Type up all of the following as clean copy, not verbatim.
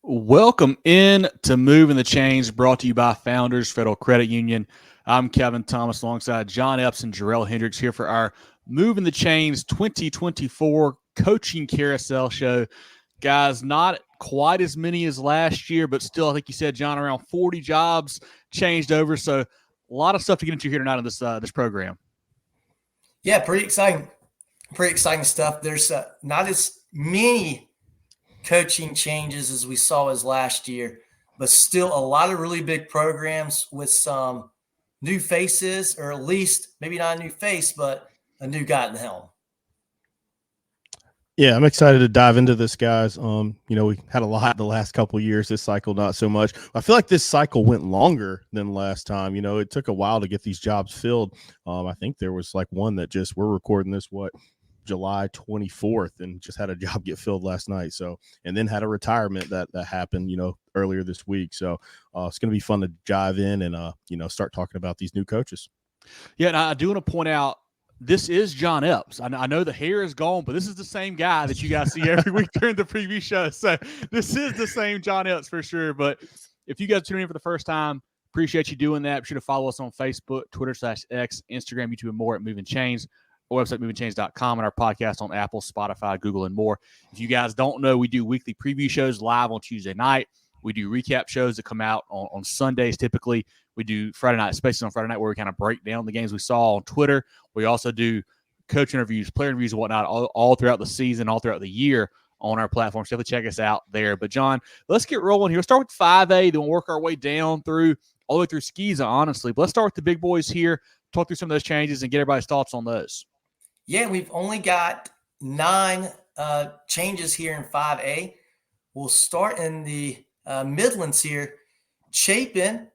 Welcome in to Moving the Chains, brought to you by Founders Federal Credit Union. I'm Kevin Thomas alongside John Epps and Jerel Hendricks here for our Moving the Chains 2024 Coaching Carousel show. Guys, not quite as many as last year, but still, I think you said, John, around 40 jobs changed over. So a lot of stuff to get into here tonight on this program. Yeah, pretty exciting. Pretty exciting stuff. There's not as many coaching changes as we saw as last year, but still a lot of really big programs with some new faces, or at least maybe not a new face, but a new guy at the helm. Yeah, I'm excited to dive into this, guys. We had a lot the last couple of years. This cycle, not so much. I feel like this cycle went longer than last time. It took a while to get these jobs filled. I think there was like one that we're recording this, July 24th, and just had a job get filled last night. So, and then had a retirement that happened, earlier this week. So it's going to be fun to dive in and, start talking about these new coaches. Yeah, and I do want to point out, this is John Epps. I know the hair is gone, but this is the same guy that you guys see every week during the preview show. So this is the same John Epps for sure. But if you guys tune in for the first time, appreciate you doing that. Be sure to follow us on Facebook, Twitter/X, Instagram, YouTube, and more at Movin Chains. Our website, movingchains.com, and our podcast on Apple, Spotify, Google, and more. If you guys don't know, we do weekly preview shows live on Tuesday night. We do recap shows that come out on Sundays typically. We do Friday night, especially on Friday night, where we kind of break down the games we saw on Twitter. We also do coach interviews, player interviews, and whatnot all throughout the season, all throughout the year on our platform. So definitely check us out there. But, John, let's get rolling here. We'll start with 5A, then we'll work our way down all the way through Skeeza, honestly. But let's start with the big boys here, talk through some of those changes, and get everybody's thoughts on those. Yeah, we've only got 9 changes here in 5A. We'll start in the Midlands here. Chapin,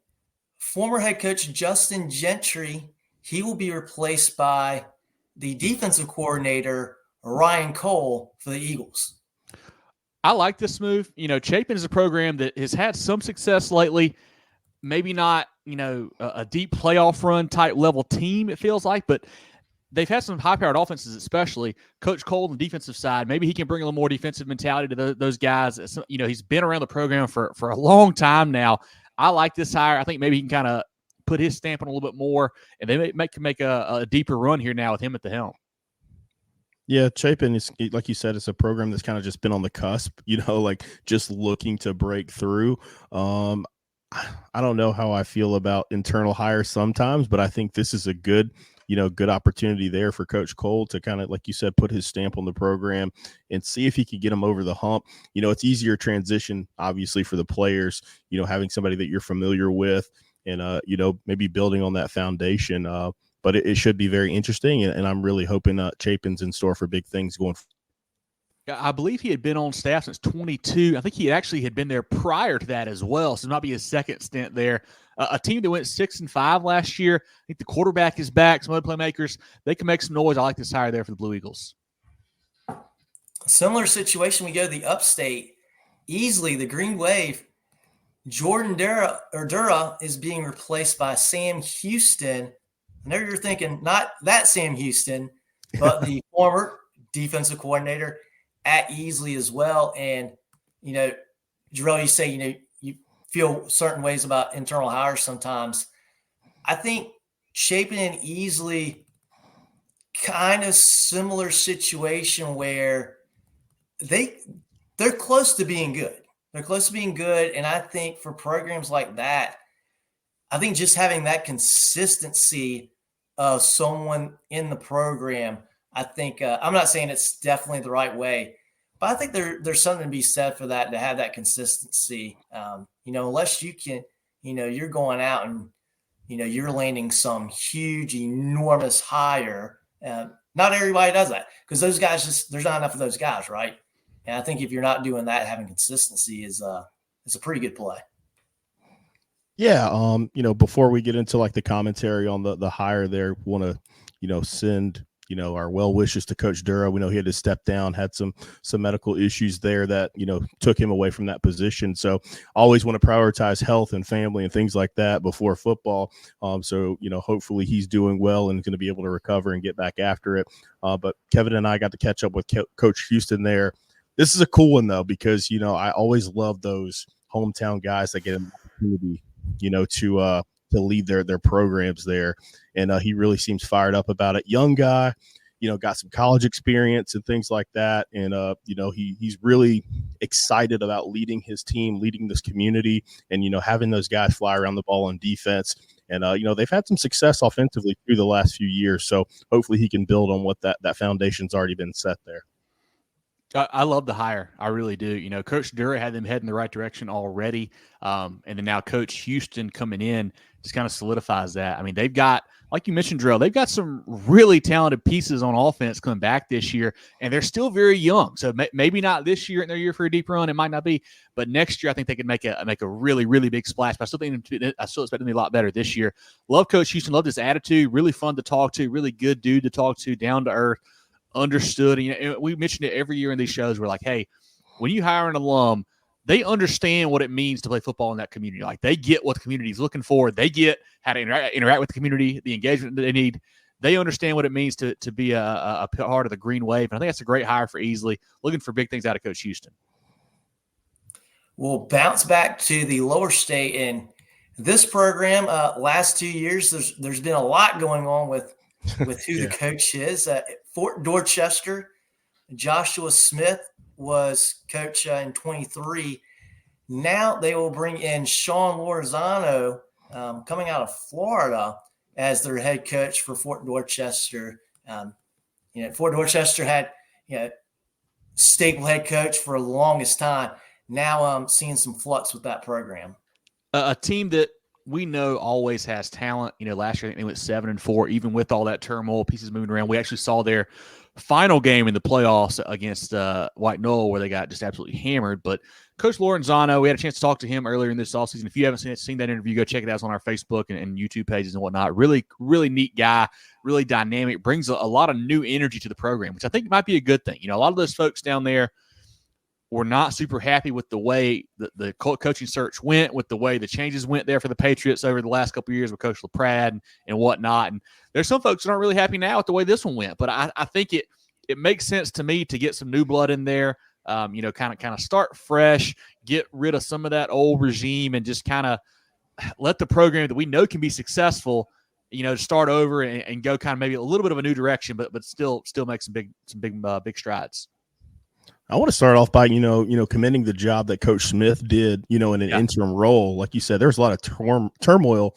former head coach Justin Gentry, he will be replaced by the defensive coordinator Ryan Cole for the Eagles. I like this move. Chapin is a program that has had some success lately. Maybe not, a deep playoff run type level team, it feels like, but they've had some high-powered offenses, especially Coach Cole on the defensive side. Maybe he can bring a little more defensive mentality to those guys. He's been around the program for a long time now. I like this hire. I think maybe he can kind of put his stamp on a little bit more, and they can make a deeper run here now with him at the helm. Yeah, Chapin is, like you said, it's a program that's kind of just been on the cusp, just looking to break through. I don't know how I feel about internal hires sometimes, but I think this is a good opportunity there for Coach Cole to kind of, like you said, put his stamp on the program and see if he can get them over the hump. It's easier transition, obviously, for the players, having somebody that you're familiar with and, maybe building on that foundation. But it should be very interesting, and I'm really hoping Chapin's in store for big things going forward. I believe he had been on staff since 22. I think he actually had been there prior to that as well. So it might be his second stint there. A team that went 6-5 last year. I think the quarterback is back. Some other playmakers. They can make some noise. I like this hire there for the Blue Eagles. Similar situation. We go to the upstate. Easily, the Green Wave. Jordan Dura is being replaced by Sam Houston. I know you're thinking not that Sam Houston, but the former defensive coordinator at Easley as well. And, Jerel, you say, you feel certain ways about internal hires sometimes. I think Chapin and Easley, kind of similar situation where they're close to being good. They're close to being good. And I think for programs like that, I think just having that consistency of someone in the program, I think I'm not saying it's definitely the right way, but I think there's something to be said for that, to have that consistency. Unless you can, you're going out and, you're landing some huge, enormous hire. Not everybody does that because those guys there's not enough of those guys, right? And I think if you're not doing that, having consistency is a pretty good play. Yeah. Before we get into like the commentary on the hire there, want to, send, our well wishes to Coach Dura. We know he had to step down, had some medical issues there that, took him away from that position. So always want to prioritize health and family and things like that before football. So, hopefully he's doing well and going to be able to recover and get back after it. But Kevin and I got to catch up with Coach Houston there This is a cool one though, because I always love those hometown guys that get an opportunity, to lead their programs there, and he really seems fired up about it. Young guy, got some college experience and things like that, and he's really excited about leading his team, leading this community, and having those guys fly around the ball on defense. And they've had some success offensively through the last few years, so hopefully he can build on what that foundation's already been set there. I love the hire. I really do. Coach Dura had them heading the right direction already. And then now Coach Houston coming in just kind of solidifies that. I mean, they've got, like you mentioned, Jerel, they've got some really talented pieces on offense coming back this year, and they're still very young. So maybe not this year in their year for a deep run. It might not be. But next year, I think they could make a really, really big splash. But I still expect them to be a lot better this year. Love Coach Houston. Love his attitude. Really fun to talk to. Really good dude to talk to. Down to earth. Understood. And we mentioned it every year in these shows. We're like, hey, when you hire an alum, they understand what it means to play football in that community. Like, they get what the community is looking for. They get how to interact with the community, the engagement that they need. They understand what it means to be a part of the Green Wave. And I think that's a great hire for Easley. Looking for big things out of Coach Houston. We'll bounce back to the lower state. And this program, last 2 years, there's been a lot going on with who the coach is. Fort Dorchester, Joshua Smith was coach in 23. Now they will bring in Sean Lorzano, coming out of Florida, as their head coach for Fort Dorchester. Fort Dorchester had staple head coach for the longest time. Now I'm seeing some flux with that program. A team that we know always has talent. Last year I think they went 7-4, even with all that turmoil, pieces moving around. We actually saw their final game in the playoffs against White Knoll, where they got just absolutely hammered. But Coach Lorenzano, we had a chance to talk to him earlier in this offseason. If you haven't seen that interview, go check it out. It's on our Facebook and YouTube pages and whatnot. Really, really neat guy, really dynamic, brings a lot of new energy to the program, which I think might be a good thing. A lot of those folks down there were not super happy with the way the coaching search went, with the way the changes went there for the Patriots over the last couple of years with Coach LaPrade and whatnot. And there's some folks that aren't really happy now with the way this one went. But I think it makes sense to me to get some new blood in there, kind of start fresh, get rid of some of that old regime, and just kind of let the program that we know can be successful, start over and go kind of maybe a little bit of a new direction, but still make some big strides. I want to start off by, commending the job that Coach Smith did, in an interim role. Like you said, there's a lot of turmoil,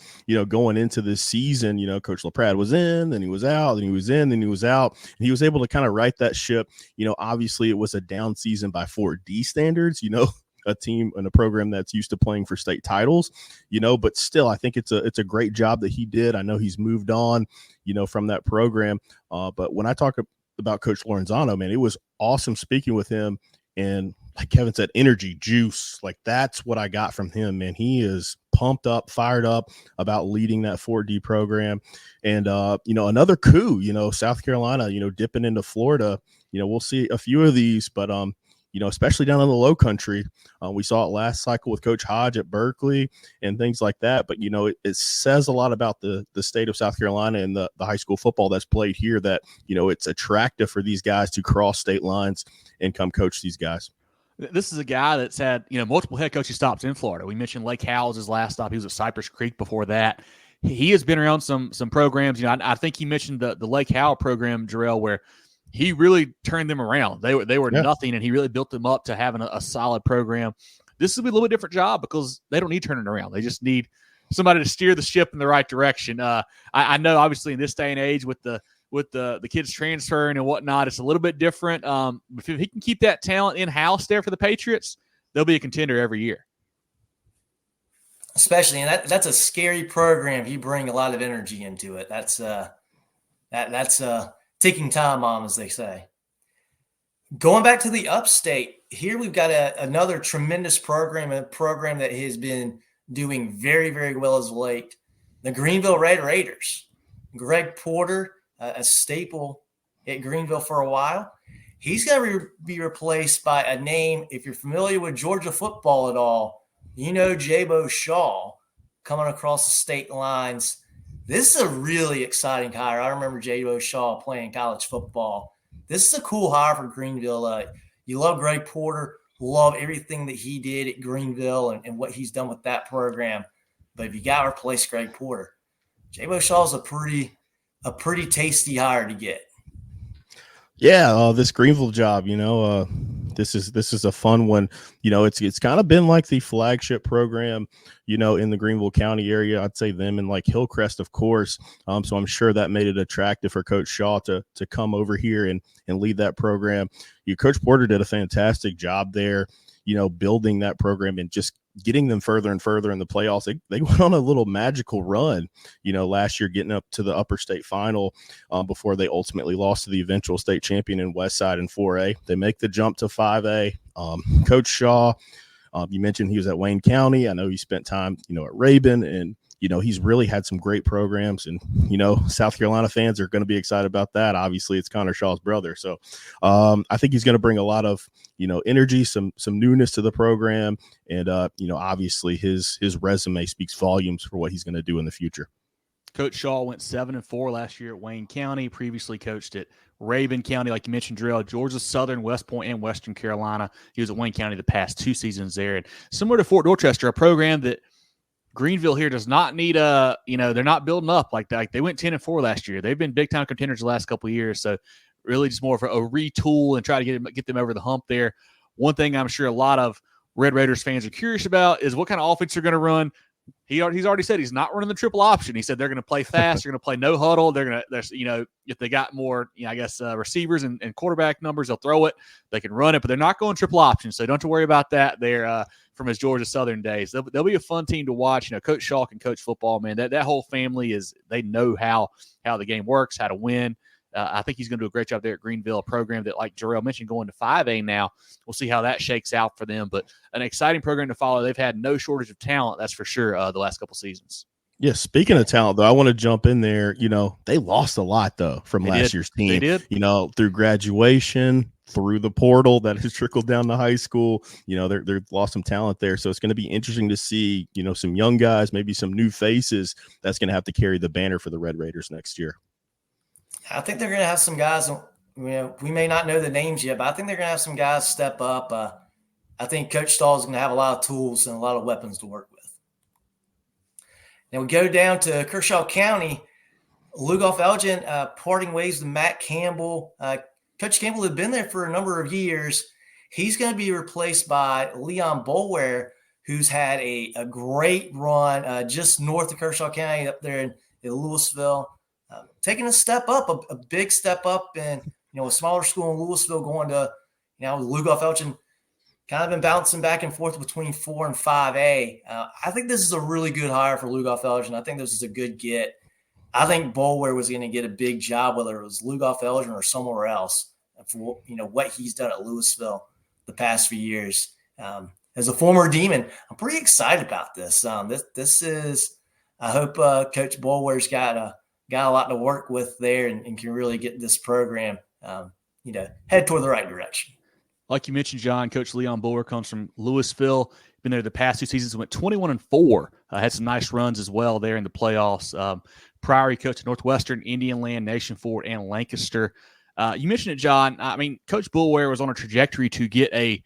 going into this season. Coach LaPrade was in, then he was out, then he was in, then he was out. And he was able to kind of right that ship. Obviously it was a down season by 4D standards, a team and a program that's used to playing for state titles, but still, I think it's a great job that he did. I know he's moved on, from that program. But when I talk about Coach Lorenzano, man, it was awesome speaking with him. And like Kevin said, energy, juice, like that's what I got from him, man. He is pumped up, fired up about leading that 4D program. And, another coup, South Carolina, dipping into Florida, we'll see a few of these, but, especially down in the low country. We saw it last cycle with Coach Hodge at Berkeley and things like that. But, it says a lot about the state of South Carolina and the high school football that's played here that, it's attractive for these guys to cross state lines and come coach these guys. This is a guy that's had, multiple head coaching stops in Florida. We mentioned Lake Howell's his last stop. He was at Cypress Creek before that. He has been around some programs. I think he mentioned the Lake Howell program, Jerel, where he really turned them around. They were nothing, and he really built them up to having a solid program. This will be a little bit different job because they don't need turning around. They just need somebody to steer the ship in the right direction. I know, obviously, in this day and age with the kids transferring and whatnot, it's a little bit different. But if he can keep that talent in-house there for the Patriots, they'll be a contender every year. Especially, and that's a scary program if you bring a lot of energy into it. That's ticking time bomb, as they say. Going back to the upstate, here we've got another tremendous program, a program that has been doing very, very well as of late, the Greenville Red Raiders. Greg Porter, a staple at Greenville for a while. He's going to be replaced by a name, if you're familiar with Georgia football at all, Jabo Shaw coming across the state lines. This is a really exciting hire. I remember Jabo Shaw playing college football. This is a cool hire for Greenville. You love Greg Porter, love everything that he did at Greenville and what he's done with that program. But if you got to replace Greg Porter, J-Bo Shaw's a pretty tasty hire to get. Yeah, this Greenville job, this is a fun one. It's kind of been like the flagship program, in the Greenville County area. I'd say them and like Hillcrest, of course. So I'm sure that made it attractive for Coach Shaw to come over here and lead that program. Coach Porter did a fantastic job there, building that program and just getting them further and further in the playoffs. They went on a little magical run, last year, getting up to the upper state final before they ultimately lost to the eventual state champion in Westside in 4A. They make the jump to 5A. Coach Shaw, you mentioned he was at Wayne County. I know he spent time, at Rabun, and he's really had some great programs, and South Carolina fans are going to be excited about that. Obviously, it's Connor Shaw's brother, so I think he's going to bring a lot of energy, some newness to the program, and obviously his resume speaks volumes for what he's going to do in the future. Coach Shaw went 7-4 last year at Wayne County. Previously coached at Rabun County, like you mentioned, Jerel, Georgia Southern, West Point, and Western Carolina. He was at Wayne County the past 2 seasons there, and similar to Fort Dorchester, a program that Greenville here does not need they're not building up like that. Like they went 10-4 last year. They've been big time contenders the last couple of years. So really just more of a retool and try to get them over the hump there. One thing I'm sure a lot of Red Raiders fans are curious about is what kind of offense they're going to run. He's already said he's not running the triple option. He said they're going to play fast. They're going to play no huddle. If they got more, receivers and quarterback numbers, they'll throw it. They can run it, but they're not going triple option. So don't you worry about that. They're from his Georgia Southern days. They'll be a fun team to watch. Coach Shaw can coach football, man. That whole family they know how the game works, how to win. I think he's going to do a great job there at Greenville, a program that, like Jerel mentioned, going to 5A now. We'll see how that shakes out for them. But an exciting program to follow. They've had no shortage of talent, that's for sure, the last couple seasons. Yeah, speaking of talent, though, I want to jump in there. They lost a lot, though, from last year's team. They did. Through graduation, through the portal that has trickled down to high school. They've lost some talent there. So it's going to be interesting to see, some young guys, maybe some new faces that's going to have to carry the banner for the Red Raiders next year. I think they're going to have some guys, we may not know the names yet, but I think they're going to have some guys step up. I think Coach Stahl is going to have a lot of tools and a lot of weapons to work with. Now we go down to Kershaw County. Lugoff Elgin parting ways with Matt Campbell. Coach Campbell had been there for a number of years. He's going to be replaced by Leon Boulware, who's had a great run just north of Kershaw County up there in Louisville. Taking a step up, a big step up in, a smaller school in Louisville, going to, Lugoff Elgin, kind of been bouncing back and forth between 4 and 5A. I think this is a really good hire for Lugoff Elgin. I think this is a good get. I think Boulware was going to get a big job, whether it was Lugoff Elgin or somewhere else, for, what he's done at Louisville the past few years. As a former Demon, I'm pretty excited about this. This is, I hope Coach Boulware's got a lot to work with there and can really get this program, head toward the right direction. Like you mentioned, John, Coach Leon Boulware comes from Louisville. Been there the past 2 seasons, went 21-4. Had some nice runs as well there in the playoffs. Prior, he coached at Northwestern, Indian Land, Nation Ford, and Lancaster. You mentioned it, John. I mean, Coach Boulware was on a trajectory to get a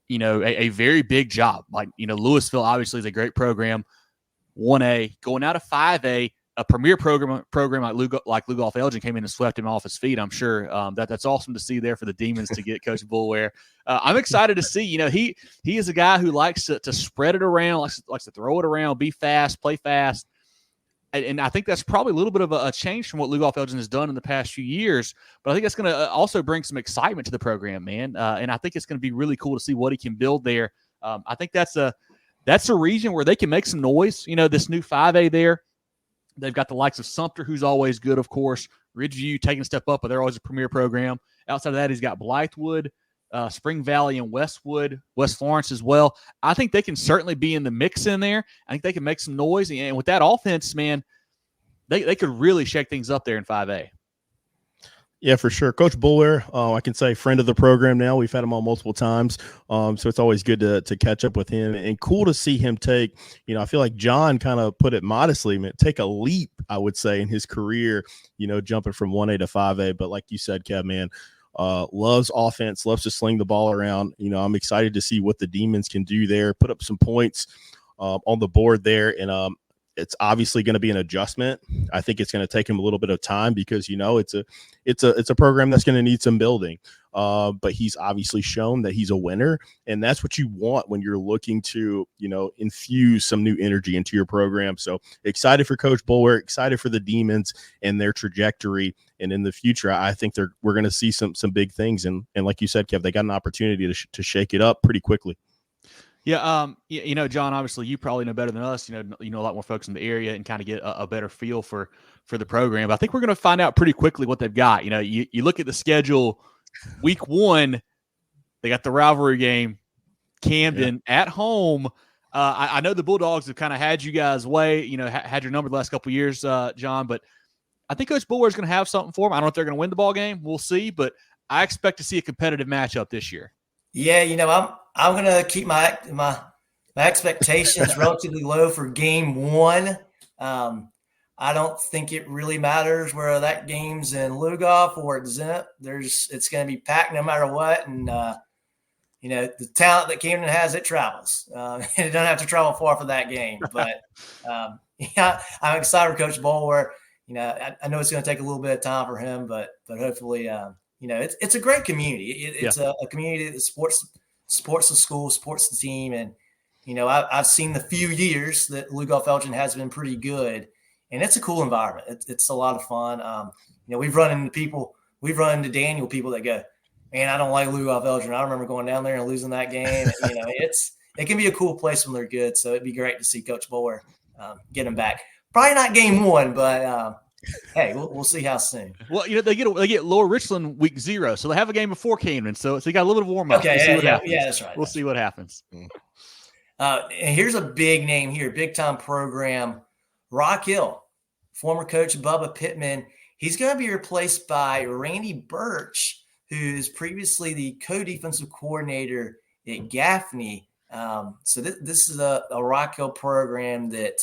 very big job. Like, Louisville obviously is a great program. 1A, going out of 5A, a premier program like Lugoff Elgin came in and swept him off his feet. I'm sure that's awesome to see there for the Demons to get Coach Boulware. I'm excited to see. He is a guy who likes to spread it around, likes to throw it around, be fast, play fast. And I think that's probably a little bit of a change from what Lugoff Elgin has done in the past few years. But I think that's going to also bring some excitement to the program, man. And I think it's going to be really cool to see what he can build there. I think that's a region where they can make some noise. This new 5A there. They've got the likes of Sumter, who's always good, of course. Ridgeview taking a step up, but they're always a premier program. Outside of that, he's got Blythewood, Spring Valley, and Westwood, West Florence as well. I think they can certainly be in the mix in there. I think they can make some noise. And with that offense, man, they could really shake things up there in 5A. Yeah, for sure. Coach Boulware, I can say friend of the program now. We've had him on multiple times. So it's always good to catch up with him and cool to see him take, I feel like John kind of put it modestly, take a leap, I would say, in his career, jumping from 1A to 5A. But like you said, Kev, man, loves offense, loves to sling the ball around. I'm excited to see what the Demons can do there, put up some points on the board there. And it's obviously going to be an adjustment. I think it's going to take him a little bit of time because, it's a program that's going to need some building. But he's obviously shown that he's a winner, and that's what you want when you're looking to, infuse some new energy into your program. So excited for Coach Boulware, excited for the Demons and their trajectory. And in the future, I think we're going to see some big things. And like you said, Kev, they got an opportunity to shake it up pretty quickly. Yeah, John, obviously you probably know better than us. You know a lot more folks in the area and kind of get a better feel for the program. But I think we're going to find out pretty quickly what they've got. You look at the schedule. Week 1, they got the rivalry game, Camden at home. I know the Bulldogs have kind of had you guys had your number the last couple of years, John. But I think Coach Boulware is going to have something for them. I don't know if they're going to win the ball game. We'll see. But I expect to see a competitive matchup this year. Yeah, I'm going to keep my expectations relatively low for game 1. I don't think it really matters whether that game's in Lugoff or at Zip. It's going to be packed no matter what. And, the talent that Camden has, it travels. And it doesn't have to travel far for that game. But, I'm excited for Coach Boulware. I know it's going to take a little bit of time for him, but hopefully, it's a great community. It's a community that supports the school, supports the team. And, I've seen the few years that Lugoff Elgin has been pretty good. And it's a cool environment. It's a lot of fun. We've run into Daniel people that go, man, I don't like Lugoff Elgin. I remember going down there and losing that game. It can be a cool place when they're good. So it'd be great to see Coach Boulware get him back. Probably not game 1, but hey, we'll see how soon. Well, they get Lower Richland week 0, so they have a game before Camden. So you got a little bit of warm up. Okay, that's right. We'll see what happens. And here's a big name here, big time program. Rock Hill, former coach Bubba Pittman. He's going to be replaced by Randy Birch, who's previously the co-defensive coordinator at Gaffney. So this is a Rock Hill program that,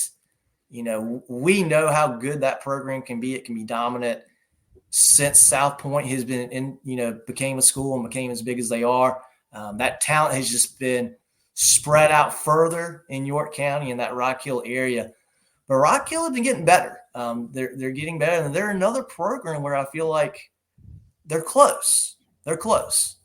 we know how good that program can be. It can be dominant. Since South Point has been became a school and became as big as they are, that talent has just been spread out further in York County in that Rock Hill area. But Rock Hill have been getting better. They're getting better. And they're another program where I feel like they're close. They're close.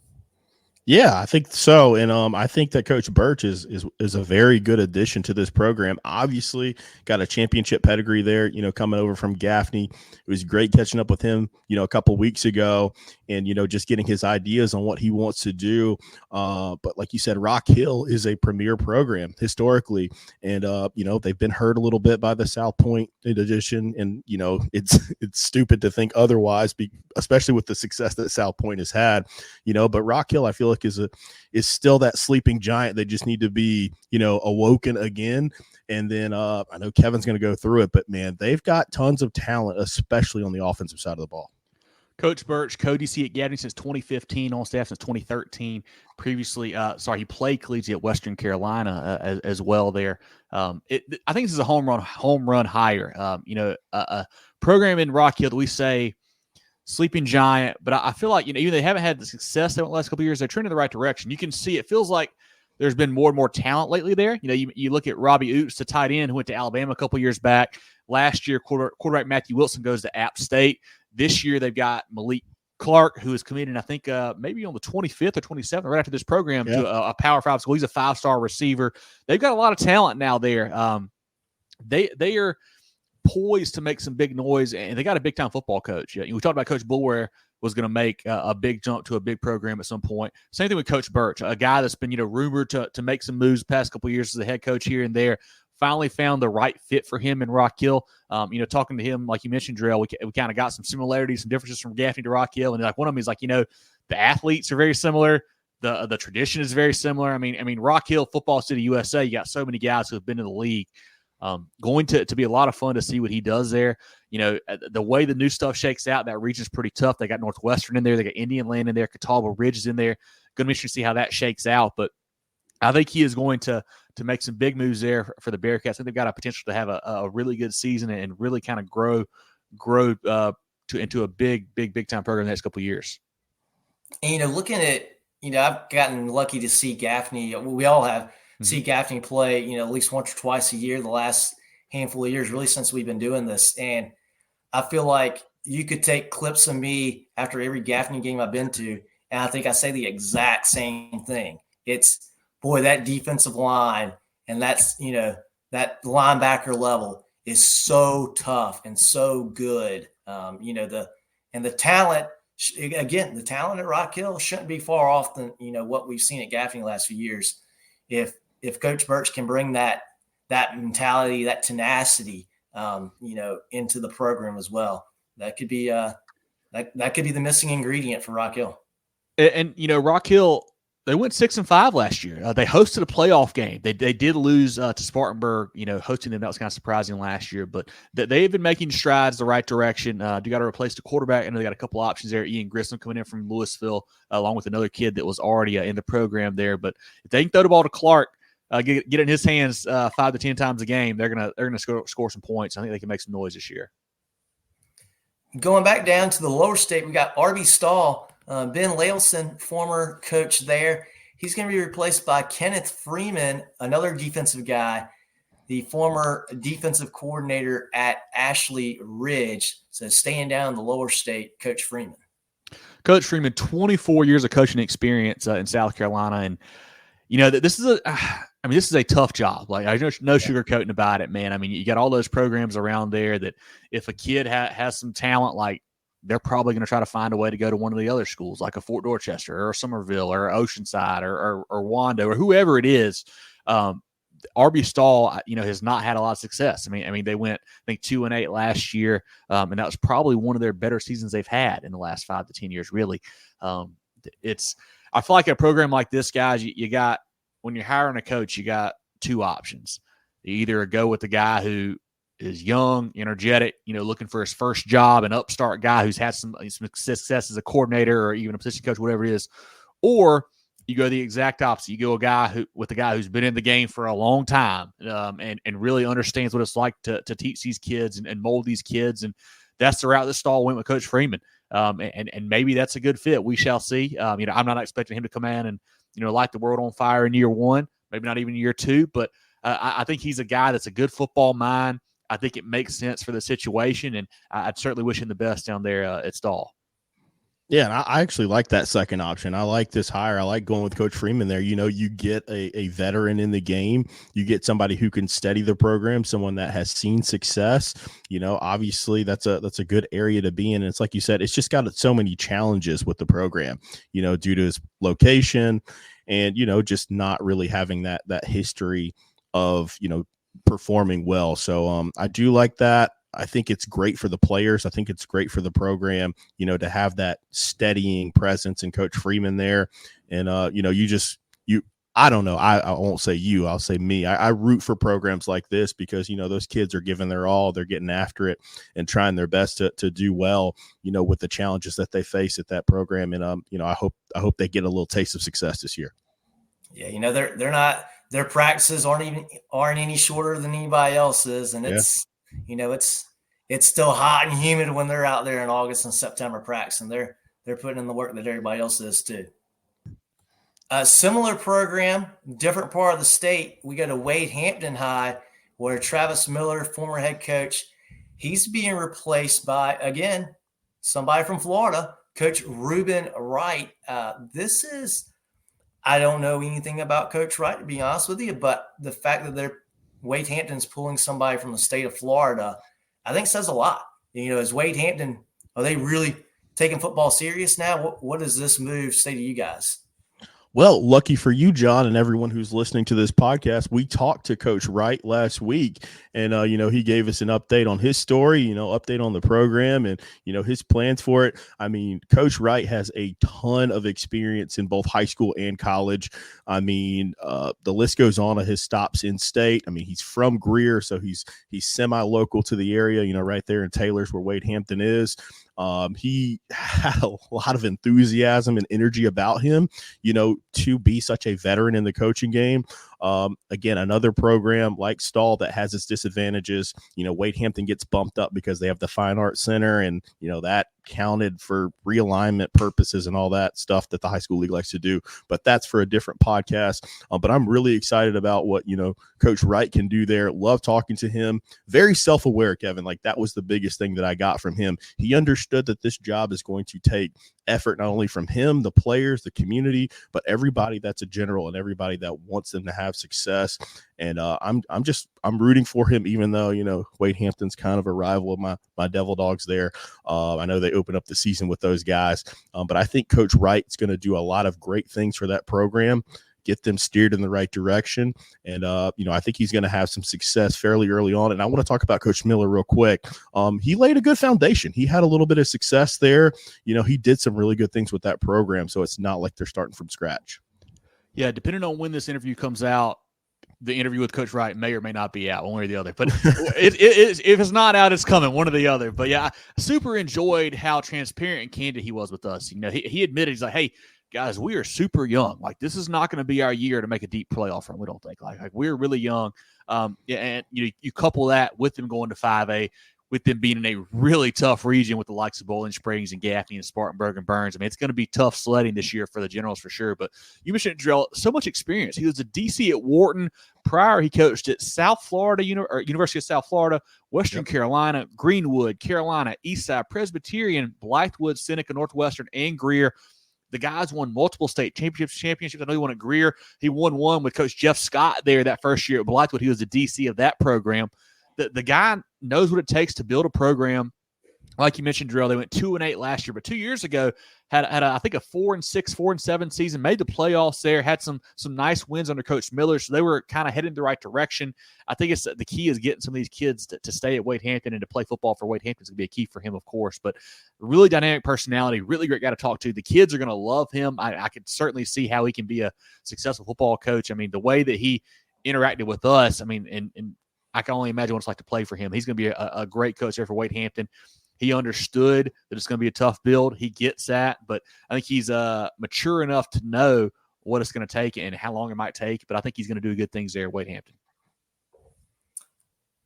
Yeah, I think so. And I think that Coach Birch is a very good addition to this program. Obviously, got a championship pedigree there, coming over from Gaffney. It was great catching up with him, a couple weeks ago and, just getting his ideas on what he wants to do. But like you said, Rock Hill is a premier program historically. And, they've been hurt a little bit by the South Point addition. And, it's stupid to think otherwise, especially with the success that South Point has had, but Rock Hill, I feel like is still that sleeping giant. They just need to be, awoken again. And then I know Kevin's going to go through it, but man, they've got tons of talent, especially on the offensive side of the ball. Coach Birch, co-DC at Gaffney since 2015, on staff since 2013. Previously, he played collegiate at Western Carolina as well there. I think this is a home run hire. A program in Rock Hill that we say sleeping giant, but I feel like, even they haven't had the success they went the last couple of years, they're trending in the right direction. You can see it feels like there's been more and more talent lately there. You look at Robbie Oots, the tight end who went to Alabama a couple of years back. Last year, quarterback Matthew Wilson goes to App State. This year, they've got Malik Clark, who is committed, I think, maybe on the 25th or 27th, right after this program, to a Power 5 school. He's a 5-star receiver. They've got a lot of talent now there. They are poised to make some big noise, and they got a big-time football coach. We talked about Coach Boulware was going to make a big jump to a big program at some point. Same thing with Coach Birch, a guy that's been rumored to make some moves the past couple of years as a head coach here and there. Finally found the right fit for him in Rock Hill. Talking to him, like you mentioned, Jerel, we kind of got some similarities, some differences from Gaffney to Rock Hill. And like one of them is like, the athletes are very similar. The tradition is very similar. I mean, Rock Hill, Football City, USA, you got so many guys who have been in the league. Going to be a lot of fun to see what he does there. The way the new stuff shakes out, that region's pretty tough. They got Northwestern in there. They got Indian Land in there. Catawba Ridge is in there. Going to be interesting to see how that shakes out. But I think he is going to make some big moves there for the Bearcats. I think they've got a potential to have a really good season and really kind of grow into a big time program in the next couple of years. And, looking at, I've gotten lucky to see Gaffney. We all have see Gaffney play, at least once or twice a year the last handful of years, really since we've been doing this. And I feel like you could take clips of me after every Gaffney game I've been to, and I think I say the exact same thing. It's, boy, that defensive line and that's, that linebacker level is so tough and so good. The talent, again, the talent at Rock Hill shouldn't be far off than, what we've seen at Gaffney the last few years. If Coach Birch can bring that mentality, that tenacity, into the program as well, that could be that could be the missing ingredient for Rock Hill. And Rock Hill, they went 6-5 last year. They hosted a playoff game. They did lose to Spartanburg. Hosting them, that was kind of surprising last year, but they've been making strides the right direction. You got to replace the quarterback. I know they got a couple options there. Ian Grissom coming in from Louisville, along with another kid that was already in the program there. But if they can throw the ball to Clark, get it in his hands 5 to 10 times a game, they're gonna score some points. I think they can make some noise this year. Going back down to the lower state, we got Arby Stahl. Ben Lailson, former coach there. He's going to be replaced by Kenneth Freeman, another defensive guy, the former defensive coordinator at Ashley Ridge. So staying down in the lower state, Coach Freeman. Coach Freeman, 24 years of coaching experience in South Carolina. And, this is a tough job. Like, there's no sugarcoating about it, man. I mean, you got all those programs around there that if a kid has some talent, like, they're probably going to try to find a way to go to one of the other schools, like a Fort Dorchester or Somerville or Oceanside or Wando or whoever it is. Arby Stahl, has not had a lot of success. I mean, they went, I think, 2-8 last year, and that was probably one of their better seasons they've had in the last 5 to 10 years. Really, I feel like a program like this, guys, you got, when you're hiring a coach, you got two options. You either go with the guy who is young, energetic, looking for his first job, an upstart guy who's had some success as a coordinator or even a position coach, whatever it is, or you go the exact opposite. You go a guy who's been in the game for a long time and really understands what it's like to teach these kids and mold these kids, and that's the route that Stahl went with Coach Freeman. And maybe that's a good fit. We shall see. I'm not expecting him to come in and light the world on fire in year one, maybe not even year two, but I think he's a guy that's a good football mind. I think it makes sense for the situation, and I'd certainly wish him the best down there at Stahl. Yeah, and I actually like that second option. I like this hire. I like going with Coach Freeman there. You get a veteran in the game. You get somebody who can steady the program, someone that has seen success. Obviously that's a good area to be in. And it's like you said, it's just got so many challenges with the program, due to its location and, just not really having that history of, performing well. So I do like that. I think it's great for the players. I think it's great for the program, to have that steadying presence and Coach Freeman there. And, I don't know. I won't say you, I'll say me. I root for programs like this because, those kids are giving their all, they're getting after it and trying their best to do well, with the challenges that they face at that program. And, I hope they get a little taste of success this year. Yeah. They're not, their practices aren't any shorter than anybody else's. And it's, it's still hot and humid when they're out there in August and September practicing. They're putting in the work that everybody else is too. A similar program, different part of the state. We go to Wade Hampton High, where Travis Miller, former head coach, he's being replaced by, again, somebody from Florida, Coach Reuben Wright. I don't know anything about Coach Wright, to be honest with you, but the fact that Wade Hampton's pulling somebody from the state of Florida, I think says a lot. Is Wade Hampton, are they really taking football serious now? What does this move say to you guys? Well, lucky for you, John, and everyone who's listening to this podcast, we talked to Coach Wright last week, and, he gave us an update on his story, update on the program and, his plans for it. I mean, Coach Wright has a ton of experience in both high school and college. I mean, the list goes on of his stops in state. I mean, he's from Greer, so he's semi-local to the area, right there in Taylor's where Wade Hampton is. He had a lot of enthusiasm and energy about him, to be such a veteran in the coaching game. Again, another program like Stall that has its disadvantages. Wade Hampton gets bumped up because they have the Fine Arts Center, and that counted for realignment purposes and all that stuff that the high school league likes to do. But that's for a different podcast. But I'm really excited about what Coach Wright can do there. Love talking to him. Very self-aware, Kevin. Like, that was the biggest thing that I got from him. He understood that this job is going to take effort, not only from him, the players, the community, but everybody that's a general and everybody that wants them to have success. And I'm rooting for him, even though Wade Hampton's kind of a rival of my Devil Dogs there. I know they open up the season with those guys, but I think Coach Wright's going to do a lot of great things for that program, get them steered in the right direction. And, I think he's going to have some success fairly early on. And I want to talk about Coach Miller real quick. He laid a good foundation. He had a little bit of success there. He did some really good things with that program. So it's not like they're starting from scratch. Yeah. Depending on when this interview comes out, the interview with Coach Wright may or may not be out, one way or the other. But if it's not out, it's coming, one or the other. But yeah, I super enjoyed how transparent and candid he was with us. He admitted, he's like, hey, guys, we are super young. Like, this is not going to be our year to make a deep playoff run. We don't think like we're really young. And you couple that with them going to 5A, with them being in a really tough region with the likes of Bowling Springs and Gaffney and Spartanburg and Burns. I mean, it's going to be tough sledding this year for the Generals for sure. But you mentioned Jerel, so much experience. He was a DC at Wharton. Prior, he coached at South Florida, University of South Florida, Western Carolina, Greenwood, Carolina, Eastside, Presbyterian, Blythewood, Seneca, Northwestern, and Greer. The guys won multiple state championships. I know he won at Greer. He won one with Coach Jeff Scott there that first year at Blythewood. He was the DC of that program. The guy knows what it takes to build a program. Like you mentioned, Jerel, they went 2-8 last year, but 2 years ago had I think a 4-6, 4-7 season, made the playoffs there, had some nice wins under Coach Miller, so they were kind of heading the right direction. I think the key is getting some of these kids to stay at Wade Hampton and to play football for Wade Hampton is going to be a key for him, of course. But really dynamic personality, really great guy to talk to. The kids are going to love him. I could certainly see how he can be a successful football coach. I mean, the way that he interacted with us, I mean, and I can only imagine what it's like to play for him. He's going to be a great coach there for Wade Hampton. He understood that it's going to be a tough build. He gets that, but I think he's mature enough to know what it's going to take and how long it might take. But I think he's going to do good things there at Wade Hampton.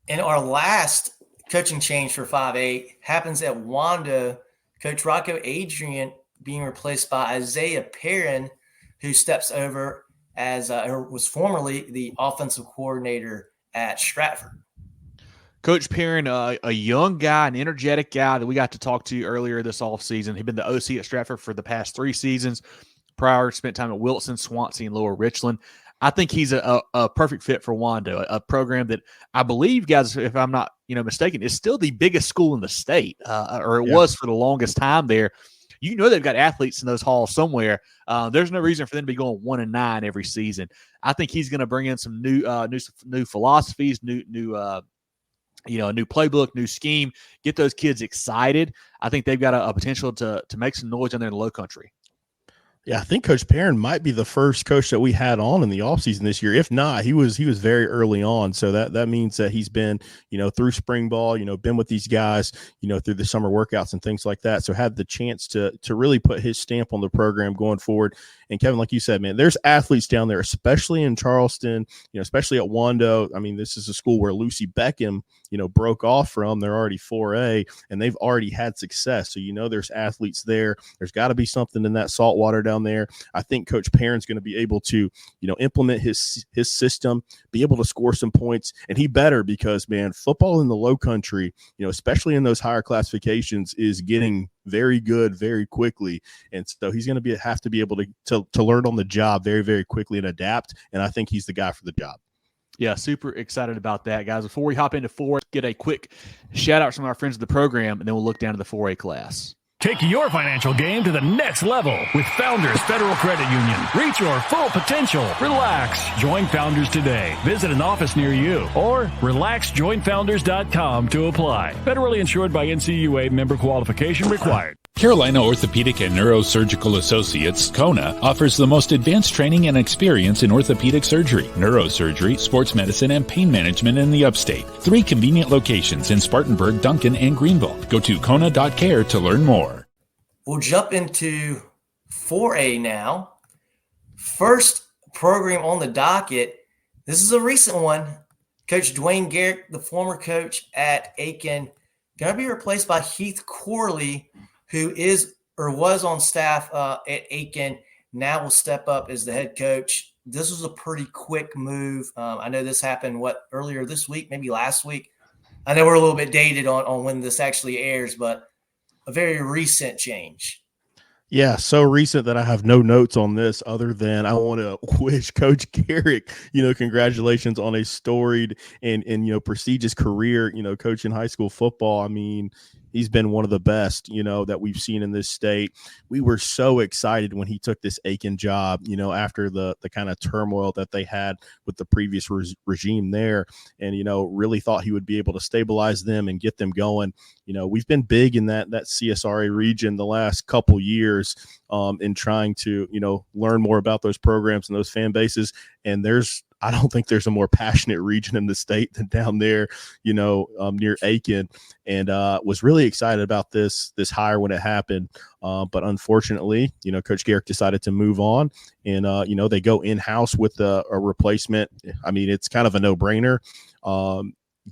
And our last coaching change for 5A happens at Wando. Coach Rocco Adrian being replaced by Isaiah Perrin, who steps over as or was formerly the offensive coordinator at Stratford. Coach Perrin, a young guy, an energetic guy that we got to talk to earlier this offseason. He'd been the OC at Stratford for the past 3 seasons. Prior, spent time at Wilson, Swansea, and Lower Richland. I think he's a perfect fit for Wando, a program that I believe, guys, if I'm not mistaken, is still the biggest school in the state, or it was for the longest time there. They've got athletes in those halls somewhere. There's no reason for them to be going 1-9 every season. I think he's going to bring in some new philosophies, a new playbook, new scheme, get those kids excited. I think they've got a potential to make some noise down there in the Low Country. Yeah, I think Coach Perrin might be the first coach that we had on in the offseason this year. If not, he was very early on. So that means that he's been, through spring ball, been with these guys, through the summer workouts and things like that. So had the chance to really put his stamp on the program going forward. And Kevin, like you said, man, there's athletes down there, especially in Charleston, especially at Wando. I mean, this is a school where Lucy Beckham, broke off from. They're already 4A and they've already had success. So, there's athletes there. There's got to be something in that saltwater down there. I think Coach Perrin's going to be able to, implement his system, be able to score some points, and he better, because, man, football in the Low Country, especially in those higher classifications, is getting very good very quickly. And so he's going to have to be able to learn on the job very, very quickly and adapt. And I think he's the guy for the job. Yeah, super excited about that, guys. Before we hop into 4, get a quick shout out from our friends of the program, and then we'll look down to the 4A class. Take your financial game to the next level with Founders Federal Credit Union. Reach your full potential. Relax. Join Founders today. Visit an office near you or relaxjoinfounders.com to apply. Federally insured by NCUA, member qualification required. Carolina Orthopedic and Neurosurgical Associates, KONA, offers the most advanced training and experience in orthopedic surgery, neurosurgery, sports medicine, and pain management in the upstate. 3 convenient locations in Spartanburg, Duncan, and Greenville. Go to kona.care to learn more. We'll jump into 4A now. First program on the docket This is a recent one. Coach Dwayne Garrick, the former coach at Aiken, going to be replaced by Heath Corley, who is or was on staff at Aiken, now will step up as the head coach. This was a pretty quick move. I know this happened, earlier this week, maybe last week. I know we're a little bit dated on when this actually airs, but a very recent change. Yeah, so recent that I have no notes on this other than I want to wish Coach Garrick, congratulations on a storied and prestigious career, coaching high school football. I mean, he's been one of the best, that we've seen in this state. We were so excited when he took this Aiken job, after the kind of turmoil that they had with the previous regime there, and, really thought he would be able to stabilize them and get them going. We've been big in that CSRA region the last couple years in trying to, learn more about those programs and those fan bases. And I don't think there's a more passionate region in the state than down there, near Aiken, and was really excited about this hire when it happened. But unfortunately, Coach Garrick decided to move on, and, they go in-house with a replacement. I mean, it's kind of a no-brainer.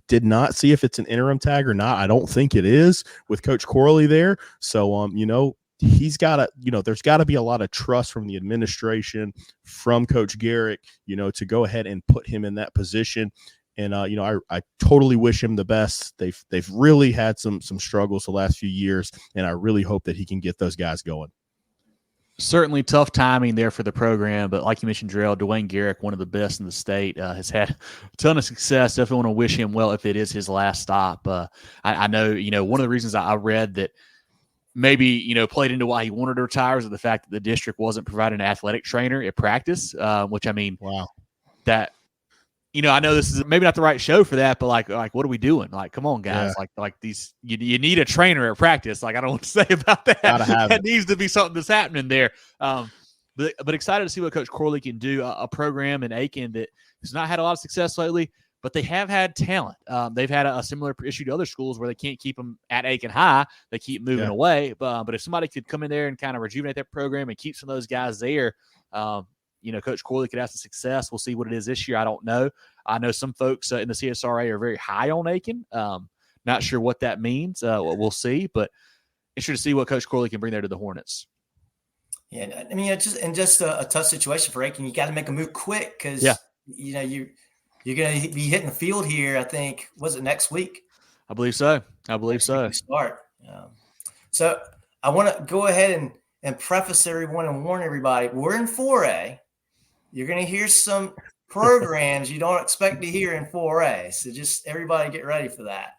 Did not see if it's an interim tag or not. I don't think it is with Coach Corley there. So, he's got to, there's got to be a lot of trust from the administration, from Coach Garrick, to go ahead and put him in that position. And, I totally wish him the best. They've really had some struggles the last few years, and I really hope that he can get those guys going. Certainly tough timing there for the program, but like you mentioned, Jerel, Dwayne Garrick, one of the best in the state, has had a ton of success. Definitely want to wish him well if it is his last stop. I know, one of the reasons I read that maybe, played into why he wanted to retire is the fact that the district wasn't providing an athletic trainer at practice, which, I mean, wow, that, I know this is maybe not the right show for that, but like, what are we doing? Like, come on, guys. Yeah. Like these, you need a trainer at practice. Like, I don't know what to say about that. That needs to be something that's happening there. But excited to see what Coach Corley can do. A program in Aiken that has not had a lot of success lately, but they have had talent. They've had a similar issue to other schools where they can't keep them at Aiken High. They keep moving away. But if somebody could come in there and kind of rejuvenate that program and keep some of those guys there, Coach Corley could have some success. We'll see what it is this year. I don't know. I know some folks in the CSRA are very high on Aiken. Not sure what that means. We'll see, but interested to see what Coach Corley can bring there to the Hornets. Yeah, I mean, it's just a tough situation for Aiken. You got to make a move quick because you're going to be hitting the field here. I think, was it next week? I believe so. Start. So I want to go ahead and preface everyone and warn everybody. We're in 4A. You're going to hear some programs you don't expect to hear in 4A. So just everybody get ready for that.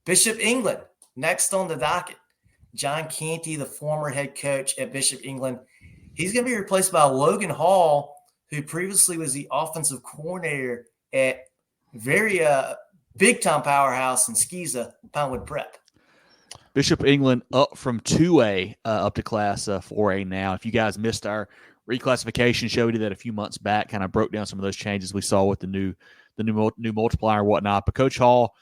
Bishop England, next on the docket. John Canty, the former head coach at Bishop England. He's going to be replaced by Logan Hall, who previously was the offensive coordinator at very big-time powerhouse in Skeeza, Pinewood Prep. Bishop England up from 2A up to Class 4A now. If you guys missed our reclassification show, we did that a few months back, kind of broke down some of those changes we saw with the new multiplier and whatnot. But Coach Hall,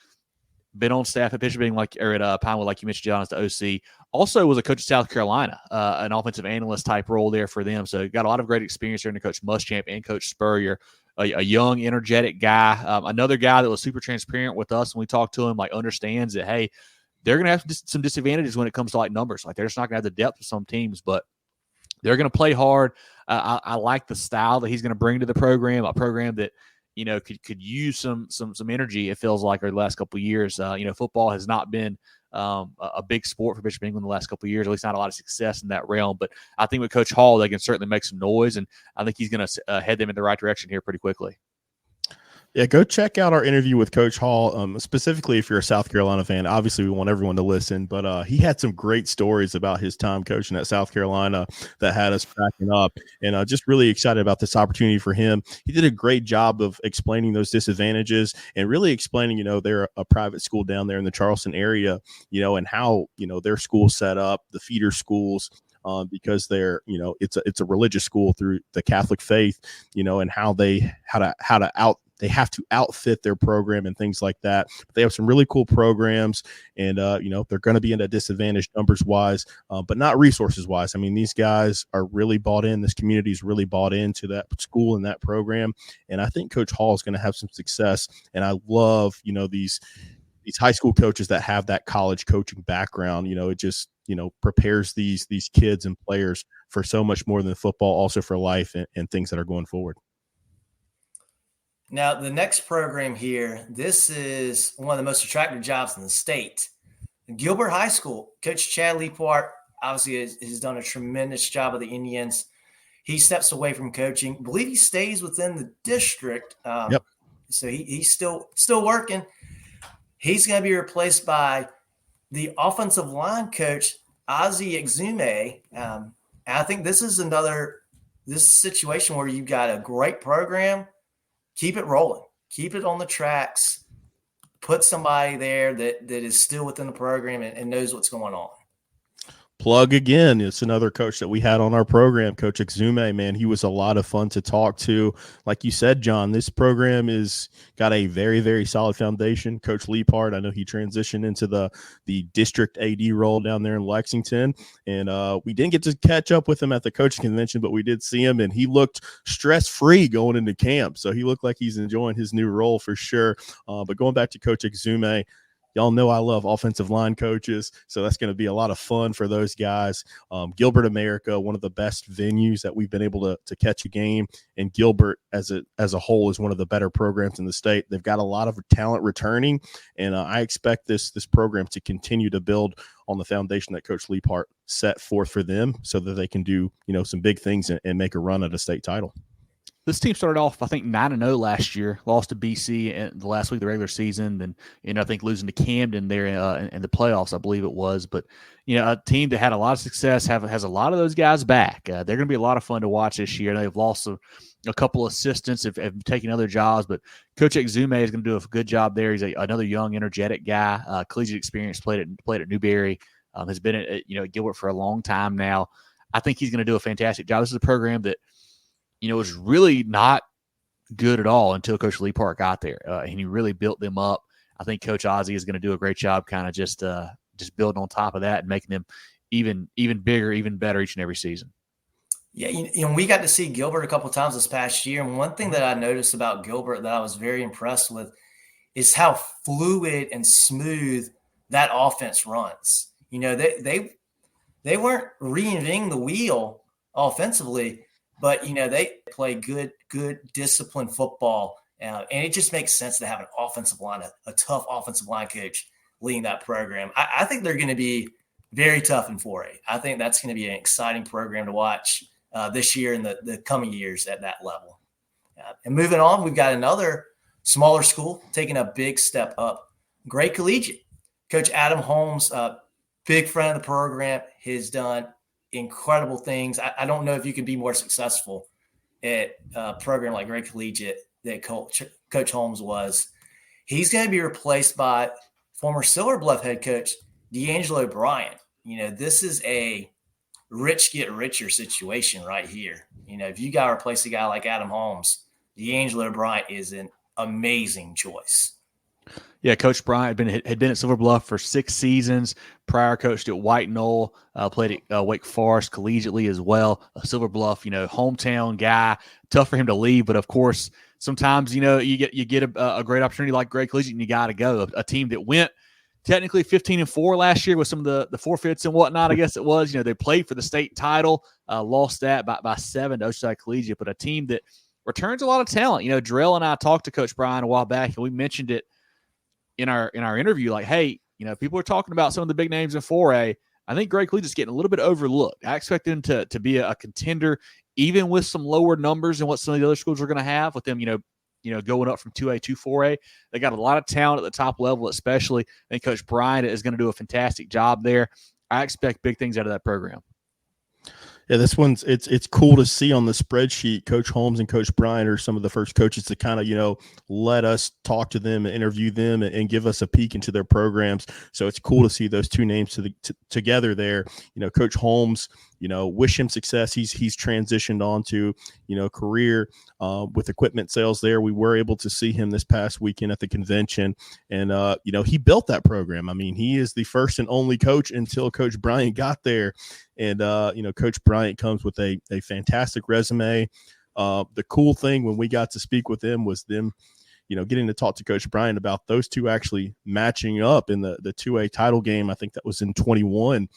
been on staff at Bishop England, at Pinewood, like you mentioned, John, as the OC. Also was a coach at South Carolina, an offensive analyst type role there for them. So got a lot of great experience there under Coach Muschamp and Coach Spurrier, a young, energetic guy. Another guy that was super transparent with us when we talked to him, like understands that, hey, they're going to have some disadvantages when it comes to like numbers. Like they're just not going to have the depth of some teams, but they're going to play hard. I like the style that he's going to bring to the program, a program that, could use some energy. It feels like over the last couple of years, football has not been a big sport for Bishop England the last couple of years, at least not a lot of success in that realm. But I think with Coach Hall, they can certainly make some noise, and I think he's going to head them in the right direction here pretty quickly. Yeah, go check out our interview with Coach Hall, specifically if you're a South Carolina fan. Obviously, we want everyone to listen, but he had some great stories about his time coaching at South Carolina that had us cracking up, and just really excited about this opportunity for him. He did a great job of explaining those disadvantages and really explaining, they're a private school down there in the Charleston area, and how, their school's set up, the feeder schools, because they're, it's a religious school through the Catholic faith, and how to they have to outfit their program and things like that. But they have some really cool programs, and they're going to be in a disadvantage numbers wise, but not resources wise. I mean, these guys are really bought in. This community is really bought into that school and that program, and I think Coach Hall is going to have some success. And I love these high school coaches that have that college coaching background. It just prepares these kids and players for so much more than football, also for life and things that are going forward. Now, the next program here, this is one of the most attractive jobs in the state. Gilbert High School, Coach Chad Leapart obviously has done a tremendous job with the Indians. He steps away from coaching. I believe he stays within the district. Yep. So he's still working. He's going to be replaced by the offensive line coach, Ozzy Exume. I think this is this situation where you've got a great program. Keep it rolling. Keep it on the tracks. Put somebody there that is still within the program and knows what's going on. Plug again. It's another coach that we had on our program, Coach Exume. Man, he was a lot of fun to talk to. Like you said, John, this program is got a very, very solid foundation. Coach Leapart, I know he transitioned into the district AD role down there in Lexington, and we didn't get to catch up with him at the coaching convention, but we did see him, and he looked stress-free going into camp. So he looked like he's enjoying his new role for sure. But going back to Coach Exume, y'all know I love offensive line coaches, so that's going to be a lot of fun for those guys. Gilbert America, one of the best venues that we've been able to catch a game, and Gilbert as a whole is one of the better programs in the state. They've got a lot of talent returning, and I expect this program to continue to build on the foundation that Coach Leapart set forth for them, so that they can do some big things and make a run at a state title. This team started off, I think, 9-0 last year, lost to BC in the last week of the regular season, then I think losing to Camden there in the playoffs, I believe it was. But a team that had a lot of success has a lot of those guys back. They're going to be a lot of fun to watch this year. They've lost a couple assistants, have taken other jobs, but Coach Exume is going to do a good job there. He's another young, energetic guy. Collegiate experience, played at Newberry, has been at Gilbert for a long time now. I think he's going to do a fantastic job. This is a program that was really not good at all until Coach Leapart got there, and he really built them up. I think Coach Ozzy is going to do a great job kind of just building on top of that and making them even bigger, even better each and every season. Yeah, we got to see Gilbert a couple of times this past year, and one thing that I noticed about Gilbert that I was very impressed with is how fluid and smooth that offense runs. They weren't reinventing the wheel offensively, but, they play good disciplined football. And it just makes sense to have an offensive line, a tough offensive line coach leading that program. I think they're going to be very tough in 4A. I think that's going to be an exciting program to watch this year and the coming years at that level. And moving on, we've got another smaller school taking a big step up. Great Collegiate. Coach Adam Holmes, big friend of the program, has done incredible things. I don't know if you could be more successful at a program like Great Collegiate that Coach Holmes was. He's going to be replaced by former Silver Bluff head coach D'Angelo Bryant. This is a rich get richer situation right here. If you got to replace a guy like Adam Holmes, D'Angelo Bryant is an amazing choice. Yeah, Coach Bryant had been at Silver Bluff for 6 seasons. Prior coached at White Knoll, played at Wake Forest collegiately as well. Silver Bluff, hometown guy. Tough for him to leave, but of course, sometimes you get a great opportunity like Great Collegiate, and you got to go. A team that went technically 15-4 last year with some of the forfeits and whatnot. I guess it was. They played for the state title, lost that by 7 to Oceanside Collegiate, but a team that returns a lot of talent. Jerel and I talked to Coach Bryant a while back, and we mentioned it in our interview, like, hey, people are talking about some of the big names in 4A. I think Great Collegiate's getting a little bit overlooked. I expect them to be a contender, even with some lower numbers than what some of the other schools are going to have with them, going up from 2A to 4A. They got a lot of talent at the top level, especially. I think Coach Bryant is going to do a fantastic job there. I expect big things out of that program. Yeah, this one's it's cool to see on the spreadsheet. Coach Holmes and Coach Bryant are some of the first coaches to kind of, let us talk to them and interview them and give us a peek into their programs. So it's cool to see those two names together there. Coach Holmes, wish him success. He's transitioned on to, career with equipment sales there. We were able to see him this past weekend at the convention, and, he built that program. I mean, he is the first and only coach until Coach Bryant got there. And, Coach Bryant comes with a fantastic resume. The cool thing when we got to speak with them was them, getting to talk to Coach Bryant about those two actually matching up in the 2A title game. I think that was in 21,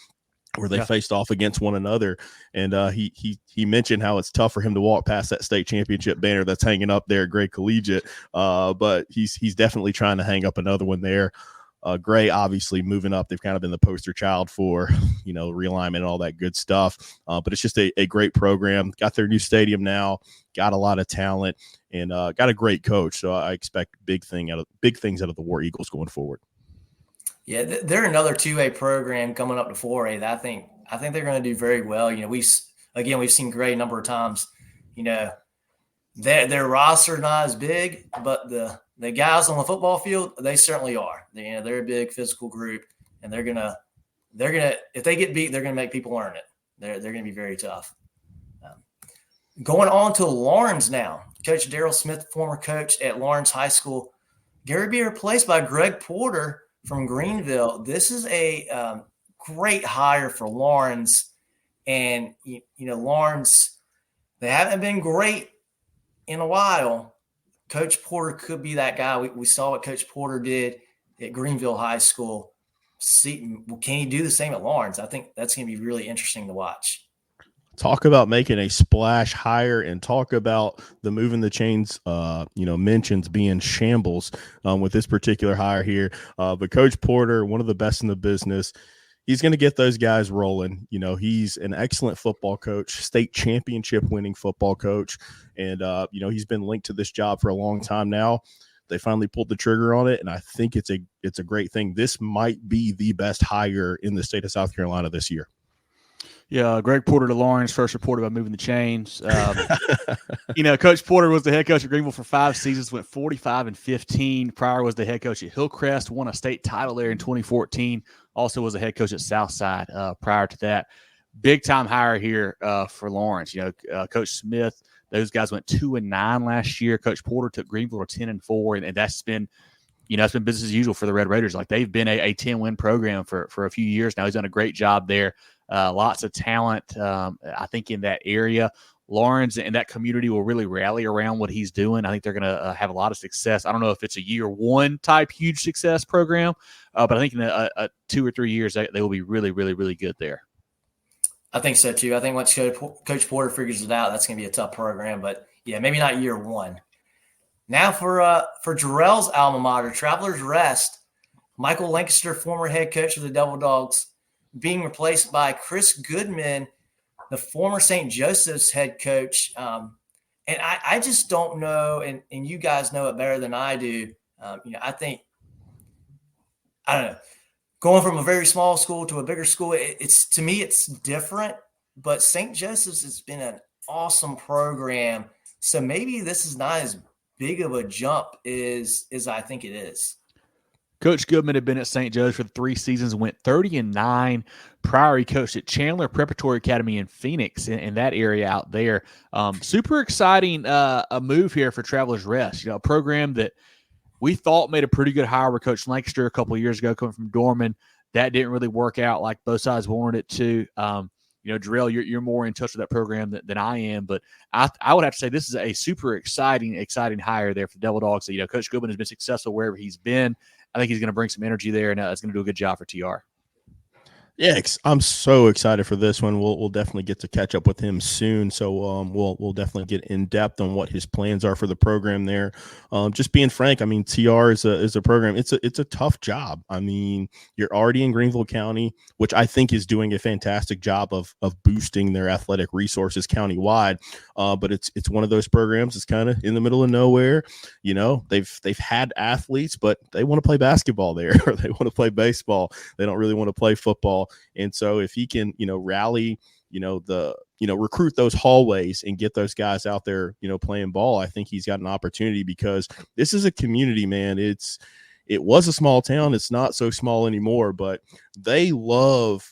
where they faced off against one another. And he mentioned how it's tough for him to walk past that state championship banner that's hanging up there at Gray Collegiate. But he's definitely trying to hang up another one there. Gray obviously moving up. They've kind of been the poster child for, realignment and all that good stuff. But it's just a great program. Got their new stadium now, got a lot of talent, and got a great coach. So I expect big things out of the War Eagles going forward. Yeah, they're another 2A program coming up to 4A that I think they're going to do very well. We've seen Gray a number of times. Their roster not as big, but the guys on the football field, they certainly are. They're a big physical group, and they're gonna if they get beat, they're gonna make people earn it. They're gonna be very tough. Going on to Lawrence now, Coach Jerel Smith, former coach at Lawrence High School, Gary be replaced by Greg Porter from Greenville. This is a great hire for Lawrence, and Lawrence, they haven't been great in a while. Coach Porter could be that guy. We saw what Coach Porter did at Greenville High School. Can he do the same at Lawrence? I think that's going to be really interesting to watch. Talk about making a splash hire, and talk about the Movin The Chains, mentions being shambles with this particular hire here. But Coach Porter, one of the best in the business, he's going to get those guys rolling. He's an excellent football coach, state championship winning football coach. And, he's been linked to this job for a long time now. They finally pulled the trigger on it, and I think it's a great thing. This might be the best hire in the state of South Carolina this year. Yeah, Greg Porter to Lawrence, first reported by Movin The Chains. Coach Porter was the head coach at Greenville for 5 seasons, went 45-15. Prior was the head coach at Hillcrest, won a state title there in 2014. Also was a head coach at Southside prior to that. Big-time hire here for Lawrence. Coach Smith, those guys went 2-9 last year. Coach Porter took Greenville to 10-4, and that's been it's been business as usual for the Red Raiders. Like, they've been a 10-win program for a few years now. He's done a great job there. Lots of talent, I think, in that area. Lawrence and that community will really rally around what he's doing. I think they're going to have a lot of success. I don't know if it's a year one type huge success program, but I think in 2 or 3 years, they will be really, really, really good there. I think so, too. I think once Coach Porter figures it out, that's going to be a tough program. But, yeah, maybe not year one. Now for Jerel's alma mater, Travelers Rest, Michael Lancaster, former head coach of the Devil Dogs, being replaced by Chris Goodman, the former St. Joseph's head coach. And I just don't know, and you guys know it better than I do. I don't know, going from a very small school to a bigger school, to me, it's different. But St. Joseph's has been an awesome program. So maybe this is not as big of a jump as I think it is. Coach Goodman had been at St. Joe's for 3 seasons, went 30-9. Prior, he coached at Chandler Preparatory Academy in Phoenix, in that area out there. Super exciting a move here for Travelers Rest. A program that we thought made a pretty good hire with Coach Lancaster a couple of years ago, coming from Dorman. That didn't really work out like both sides wanted it to. Jerel, you're more in touch with that program than I am, but I would have to say this is a super exciting hire there for the Devil Dogs. So, Coach Goodman has been successful wherever he's been. I think he's going to bring some energy there, and it's going to do a good job for TR. Yeah, I'm so excited for this one. We'll definitely get to catch up with him soon. So we'll definitely get in depth on what his plans are for the program there. Just being frank, I mean, TR is a program. It's a tough job. I mean, you're already in Greenville County, which I think is doing a fantastic job of boosting their athletic resources countywide. But it's one of those programs that's kind of in the middle of nowhere. They've had athletes, but they want to play basketball there, or they want to play baseball. They don't really want to play football. And so if he can, rally, recruit those hallways and get those guys out there, playing ball, I think he's got an opportunity, because this is a community, man. It's, it was a small town. It's not so small anymore, but they love,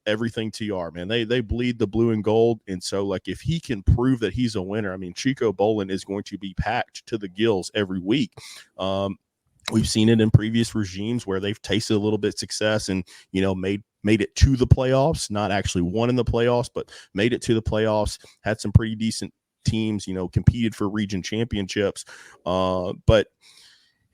everything TR, man. They bleed the blue and gold. And so, like, if he can prove that he's a winner, I mean, Chico Bolin is going to be packed to the gills every week. We've seen it in previous regimes where they've tasted a little bit of success and, made it to the playoffs, not actually won in the playoffs, but made it to the playoffs, had some pretty decent teams, competed for region championships. But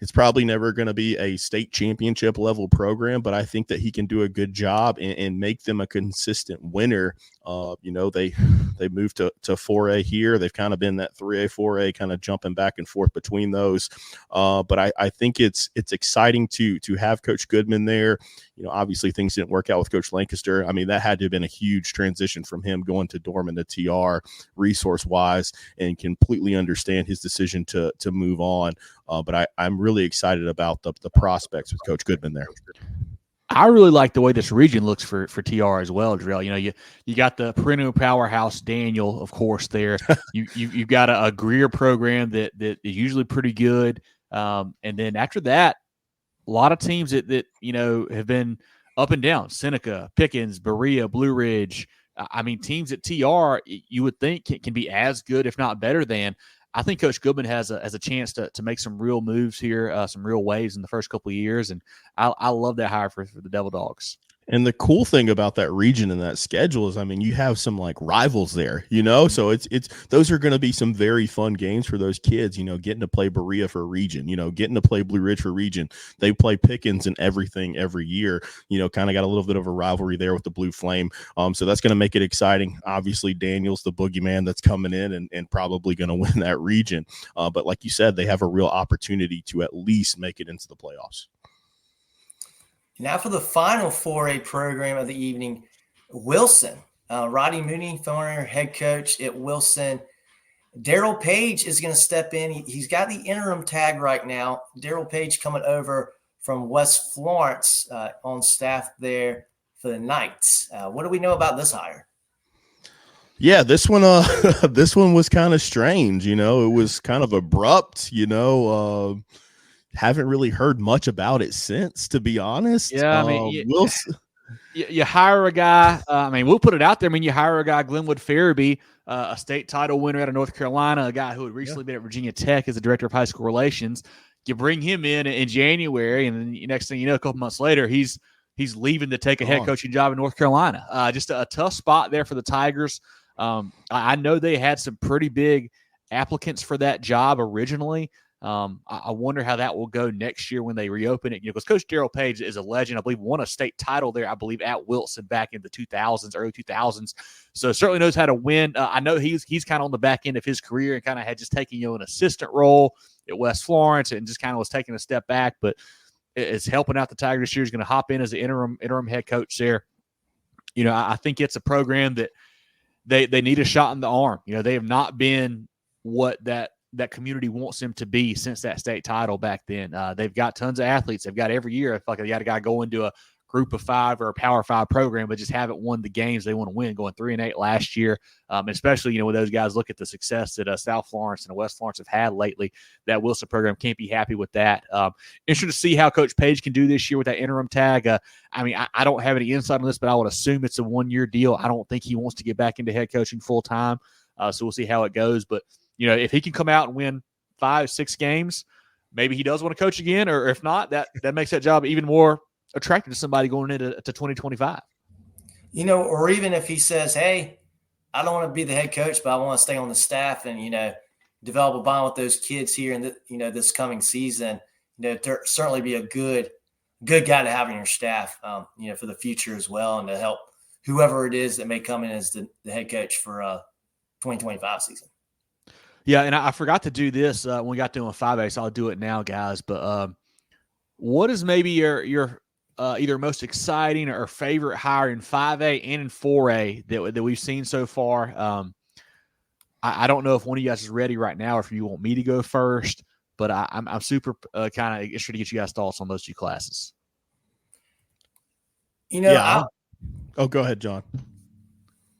it's probably never going to be a state championship level program, but I think that he can do a good job and make them a consistent winner. They moved to 4A here. They've kind of been that 3A, 4A kind of jumping back and forth between those. But I think it's exciting to have Coach Goodman there. Obviously things didn't work out with Coach Lancaster. I mean, that had to have been a huge transition from him going to Dorman to TR resource wise, and completely understand his decision to move on. But I'm really excited about the prospects with Coach Goodman there. I really like the way this region looks for TR as well, Jerel. You got the perennial powerhouse Daniel, of course, there. You've got a Greer program that is usually pretty good. And then after that, a lot of teams that have been up and down. Seneca, Pickens, Berea, Blue Ridge. I mean, teams at TR you would think can be as good, if not better than. I think Coach Goodman has a chance to make some real moves here, some real waves in the first couple of years, and I love that hire for the Devil Dogs. And the cool thing about that region and that schedule is, I mean, you have some like rivals there, so it's those are going to be some very fun games for those kids, getting to play Berea for region, getting to play Blue Ridge for region. They play Pickens and everything every year, kind of got a little bit of a rivalry there with the Blue Flame. So that's going to make it exciting. Obviously, Daniel's the boogeyman that's coming in and probably going to win that region. But like you said, they have a real opportunity to at least make it into the playoffs. Now for the final 4A program of the evening, Wilson. Roddy Mooney, former head coach at Wilson. Daryl Page is going to step in. He's got the interim tag right now. Daryl Page coming over from West Florence on staff there for the Knights. What do we know about this hire? Yeah, this one was kind of strange. It was kind of abrupt. Haven't really heard much about it since, to be honest. Yeah, I mean, you hire a guy. We'll put it out there. I mean, you hire a guy, Glenwood Farabee, a state title winner out of North Carolina, a guy who had recently been at Virginia Tech as the director of high school relations. You bring him in January, and then the next thing you know, a couple months later, he's leaving to take a head coaching job in North Carolina. Just a tough spot there for the Tigers. I know they had some pretty big applicants for that job originally. I wonder how that will go next year when they reopen it. Because Coach Daryl Page is a legend. I believe won a state title there, I believe, at Wilson back in the 2000s, early 2000s. So certainly knows how to win. I know he's kind of on the back end of his career and kind of had just taken an assistant role at West Florence and just kind of was taking a step back, but is helping out the Tigers this year. He's going to hop in as the interim head coach there. I think it's a program that they need a shot in the arm. They have not been what that community wants them to be since that state title back then. They've got tons of athletes. They've got every year. I feel like they got a guy go into a group of 5 or a power 5 program, but just haven't won the games they want to win, going 3-8 last year. Especially, when those guys look at the success that South Florence and West Florence have had lately, that Wilson program can't be happy with that. Interesting to see how Coach Page can do this year with that interim tag. I don't have any insight on this, but I would assume it's a 1-year deal. I don't think he wants to get back into head coaching full time. So we'll see how it goes. But if he can come out and win 5-6 games, maybe he does want to coach again, or if not, that makes that job even more attractive to somebody going into 2025. Or even if he says, hey, I don't want to be the head coach, but I want to stay on the staff and, develop a bond with those kids here in this coming season, certainly be a good guy to have in your staff, for the future as well, and to help whoever it is that may come in as the head coach for 2025 season. Yeah, and I forgot to do this when we got doing 5A, so I'll do it now, guys. But what is maybe your either most exciting or favorite hire in 5A and in 4A that we've seen so far? I don't know if one of you guys is ready right now or if you want me to go first, but I'm super kind of interested to get you guys' thoughts on those two classes. Go ahead, John.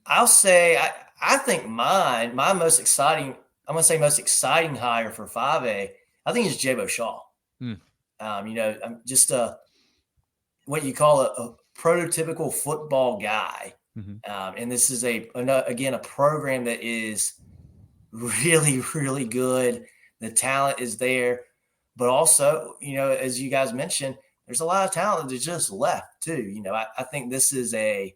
I'll say I think my most exciting – I'm going to say most exciting hire for 5A, I think it's Jabo Shaw. Just what you call a prototypical football guy. And this is again a program that is really, really good. The talent is there, but also, as you guys mentioned, there's a lot of talent that just left too. I think this is I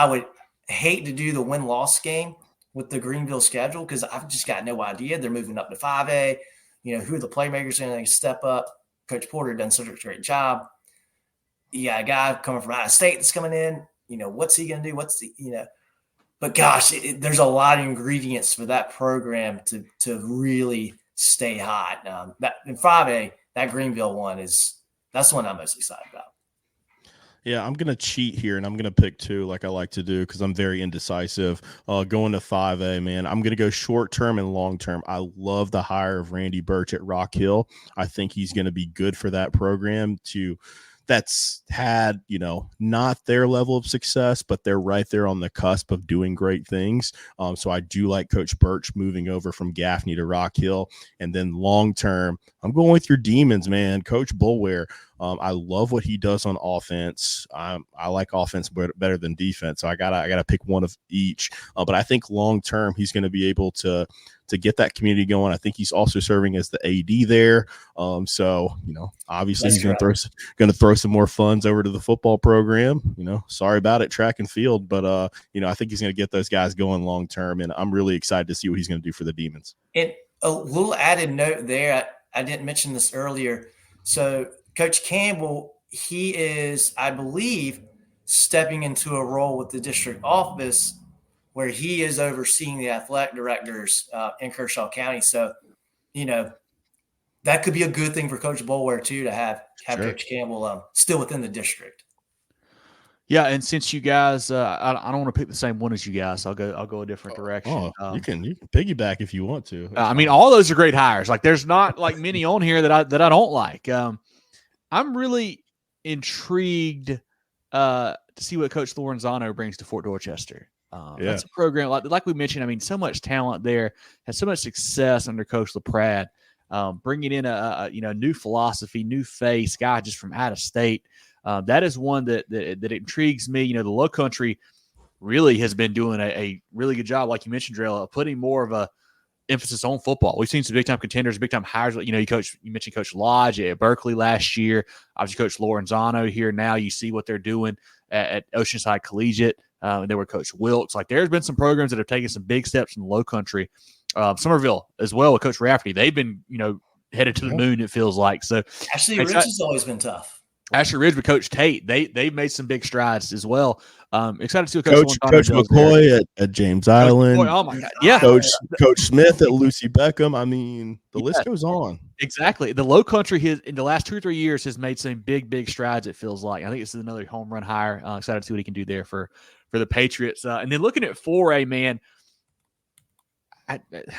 would hate to do the win-loss game with the Greenville schedule because I've just got no idea. They're moving up to 5A. Who are the playmakers going to step up? Coach Porter done such a great job. You got a guy coming from out of state that's coming in. What's he going to do? But gosh, there's a lot of ingredients for that program to really stay hot. That in 5A, that Greenville one that's the one I'm most excited about. Yeah, I'm going to cheat here, and I'm going to pick 2 like I like to do because I'm very indecisive. Going to 5A, man, I'm going to go short-term and long-term. I love the hire of Randy Birch at Rock Hill. I think he's going to be good for that program that's had, not their level of success, but they're right there on the cusp of doing great things. So I do like Coach Birch moving over from Gaffney to Rock Hill. And then long-term, I'm going with your Demons, man. Coach Bulware. I love what he does on offense. I like offense better than defense. So I gotta pick one of each. But I think long-term, he's going to be able to get that community going. I think he's also serving as the AD there. So, obviously he's going to throw some more funds over to the football program. Sorry about it, track and field, but I think he's going to get those guys going long term, and I'm really excited to see what he's going to do for the Demons. And a little added note there, I didn't mention this earlier. So Coach Campbell, he is, I believe, stepping into a role with the district office where he is overseeing the athletic directors in Kershaw County. So, that could be a good thing for Coach Bulware too, to have Sure. Coach Campbell still within the district. Yeah, and since you guys, I don't want to pick the same one as you guys. I'll go a different direction. You can piggyback if you want to. All those are great hires. Like, there's not like many on here that I don't like. I'm really intrigued to see what Coach Lorenzano brings to Fort Dorchester. That's a program like we mentioned. So much talent there, has so much success under Coach LaPrade. Bringing in a new philosophy, new face, guy just from out of state. That is one that intrigues me. The Low Country really has been doing a really good job, like you mentioned, Jerel, of putting more of a emphasis on football. We've seen some big time contenders, big time hires. You mentioned Coach Lodge at Berkeley last year. Obviously, Coach Lorenzano here now. You see what they're doing at Oceanside Collegiate. And there were Coach Wilkes. Like, there's been some programs that have taken some big steps in the Low Country. Somerville as well with Coach Rafferty. They've been, headed to the moon, it feels like. So Ashley Ridge has always been tough. Ashley Ridge with Coach Tate, they've made some big strides as well. Excited to see what Coach McCoy at James Island. Oh my God, yeah. Coach Smith at Lucy Beckham. The list goes on. Exactly. The Low Country in the last 2 or 3 years has made some big strides. It feels like. I think this is another home run hire. Excited to see what he can do there for the Patriots. And then looking at 4A, man.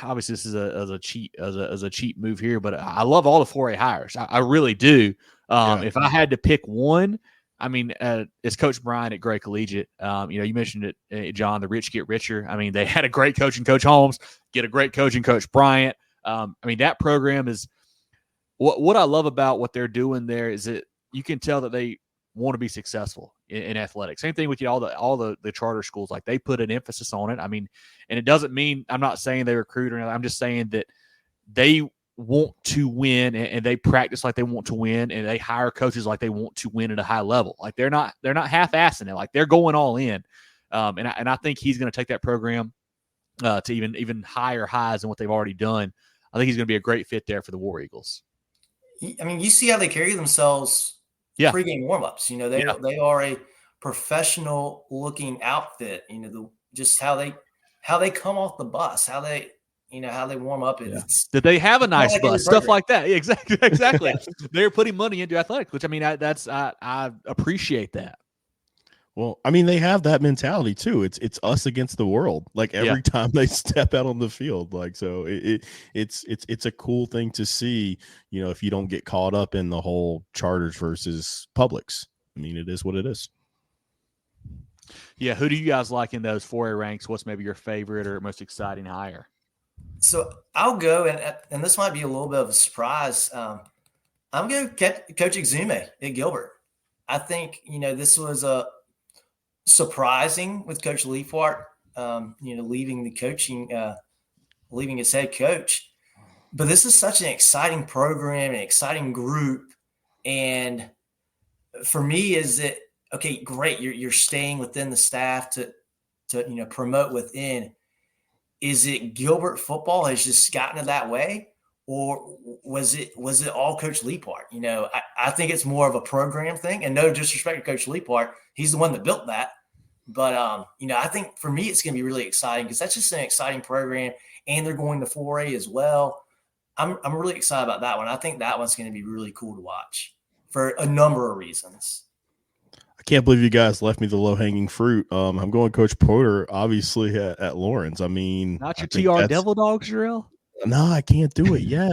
Obviously, this is a cheap move here, but I love all the 4A hires. I really do. If I had to pick one, it's Coach Bryan at Gray Collegiate. You mentioned it, John. The rich get richer. They had a great coach in Coach Holmes, get a great coach in Coach Bryant. That program is what I love about what they're doing there is that you can tell that they want to be successful in athletics. Same thing with all the charter schools. Like, they put an emphasis on it. And it doesn't mean, I'm not saying they recruit or anything. I'm just saying that they want to win and they practice like they want to win, and they hire coaches like they want to win at a high level. Like, they're not half-assing it. Like, they're going all in. And I think he's going to take that program to even higher highs than what they've already done. I think he's going to be a great fit there for the War Eagles. You see how they carry themselves. Yeah. Pre-game warm-ups. They are a professional looking outfit. Just how they come off the bus, how they warm up. Did they have a nice bus? Stuff like that. Yeah, exactly. They're putting money into athletics, which I appreciate that. Well, they have that mentality too. It's us against the world. Like, every time they step out on the field, so it's a cool thing to see. If you don't get caught up in the whole charters versus publics, it is what it is. Yeah, who do you guys like in those 4A ranks? What's maybe your favorite or most exciting hire? So I'll go, and this might be a little bit of a surprise. I'm going to Coach Exume at Gilbert. I think, this was surprising with Coach Leafart, leaving the coaching, leaving his head coach. But this is such an exciting program, an exciting group. And for me, is it, okay, great, you're staying within the staff to promote within. Is it Gilbert football has just gotten it that way? Or was it all Coach Leapart? I think it's more of a program thing, and no disrespect to Coach Leapart. He's the one that built that. But, I think for me, it's going to be really exciting because that's just an exciting program, and they're going to 4A as well. I'm really excited about that one. I think that one's going to be really cool to watch for a number of reasons. I can't believe you guys left me the low-hanging fruit. I'm going Coach Porter, obviously, at Lawrence. I mean, not your TR Devil Dogs, Jerel? No, I can't do it yet.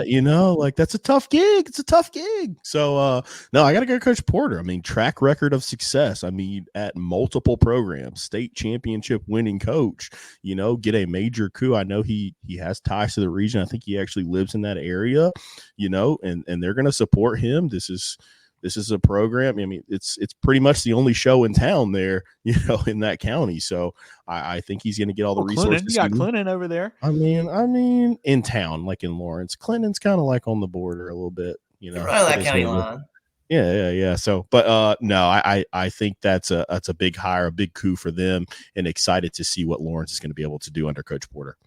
That's a tough gig. It's a tough gig. So, no, I got to go Coach Porter. I mean, track record of success. I mean, at multiple programs, state championship winning coach, get a major coup. I know he has ties to the region. I think he actually lives in that area, and they're going to support him. This is a program. I mean, it's pretty much the only show in town there, in that county. So I think he's going to get all the resources. You got Clinton over there. I mean, in town, like in Lawrence, Clinton's kind of like on the border a little bit, Right that county line. Yeah. So, but no, I think that's a big hire, a big coup for them, and excited to see what Lawrence is going to be able to do under Coach Porter.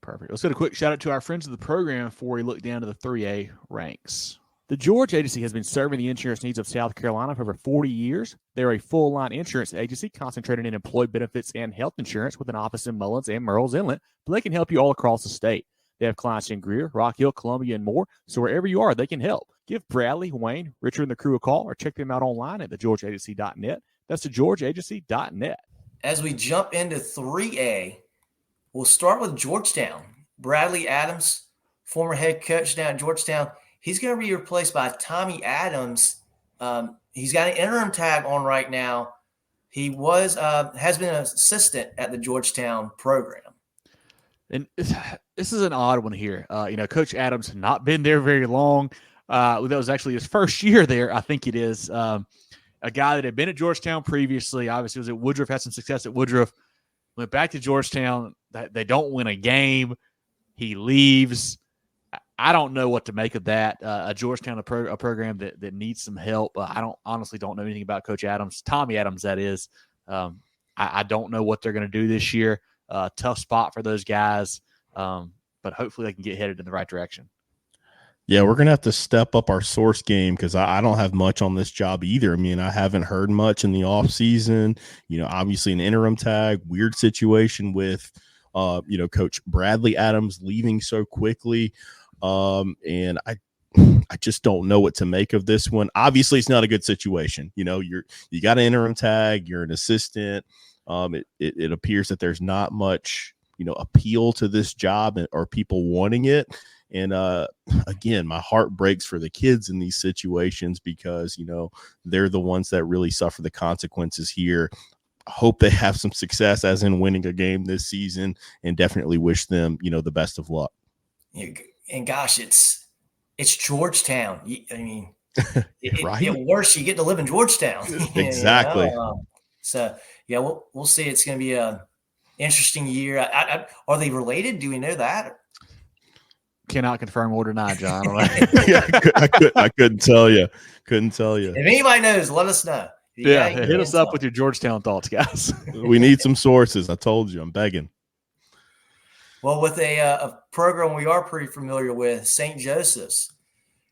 Perfect. Let's get a quick shout out to our friends of the program before we look down to the 3A ranks. The George Agency has been serving the insurance needs of South Carolina for over 40 years. They're a full-line insurance agency concentrated in employee benefits and health insurance with an office in Mullins and Murrells Inlet, but they can help you all across the state. They have clients in Greer, Rock Hill, Columbia, and more, so wherever you are, they can help. Give Bradley, Wayne, Richard, and the crew a call or check them out online at thegeorgeagency.net. That's thegeorgeagency.net. As we jump into 3A, we'll start with Georgetown. Bradley Adams, former head coach down at Georgetown, he's going to be replaced by Tommy Adams. He's got an interim tag on right now. He has been an assistant at the Georgetown program. And this is an odd one here. Coach Adams has not been there very long. That was actually his first year there, I think it is. A guy that had been at Georgetown previously, obviously was at Woodruff, had some success at Woodruff, went back to Georgetown. They don't win a game. He leaves. I don't know what to make of that. A Georgetown, a program that needs some help. I honestly don't know anything about Coach Adams, Tommy Adams, that is. I don't know what they're going to do this year. Tough spot for those guys, but hopefully they can get headed in the right direction. Yeah, we're going to have to step up our source game because I don't have much on this job either. I mean, I haven't heard much in the offseason. Obviously an interim tag, weird situation with, Coach Bradley Adams leaving so quickly. And I just don't know what to make of this one. Obviously, it's not a good situation. You got an interim tag, you're an assistant. It appears that there's not much, appeal to this job or people wanting it. And again, my heart breaks for the kids in these situations because, they're the ones that really suffer the consequences here. I hope they have some success as in winning a game this season and definitely wish them, the best of luck. And gosh, it's Georgetown. I mean, right? It worse, you get to live in Georgetown. Exactly. So yeah, we'll see. It's going to be an interesting year. Are they related? Do we know that? Cannot confirm or deny, John. Yeah, I couldn't tell you. If anybody knows, let us know. Hit us up with your Georgetown thoughts, guys. We need some sources. I told you, I'm begging. Well, with a program we are pretty familiar with, St. Joseph's,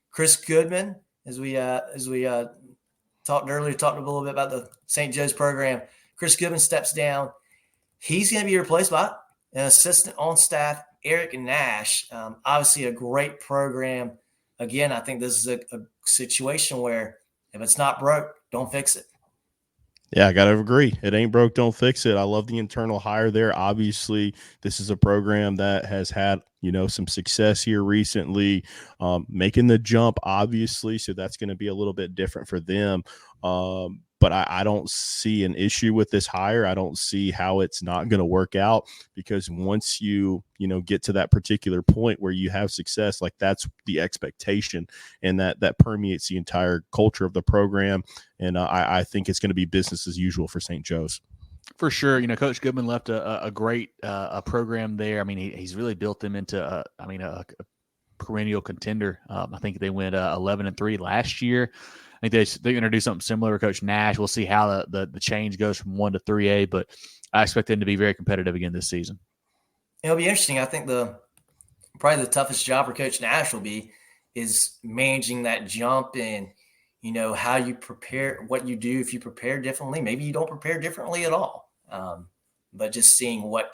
Chris Goodman, as we talked earlier, talked a little bit about the St. Joe's program. Chris Goodman steps down. He's going to be replaced by an assistant on staff, Eric Nash. Obviously, a great program. Again, I think this is a situation where if it's not broke, don't fix it. Yeah, I got to agree. It ain't broke, don't fix it. I love the internal hire there. Obviously, this is a program that has had, some success here recently, making the jump, obviously. So that's going to be a little bit different for them. But I don't see an issue with this hire. I don't see how it's not going to work out, because once you get to that particular point where you have success, like that's the expectation, and that permeates the entire culture of the program. And I think it's going to be business as usual for St. Joe's. For sure. Coach Goodman left a great a program there. I mean, he's really built them into a perennial contender. I think they went 11-3 last year. I think they're going to do something similar with Coach Nash. We'll see how the change goes from 1 to 3A, but I expect them to be very competitive again this season. It'll be interesting. I think probably the toughest job for Coach Nash will be is managing that jump, and how you prepare, what you do if you prepare differently. Maybe you don't prepare differently at all, but just seeing what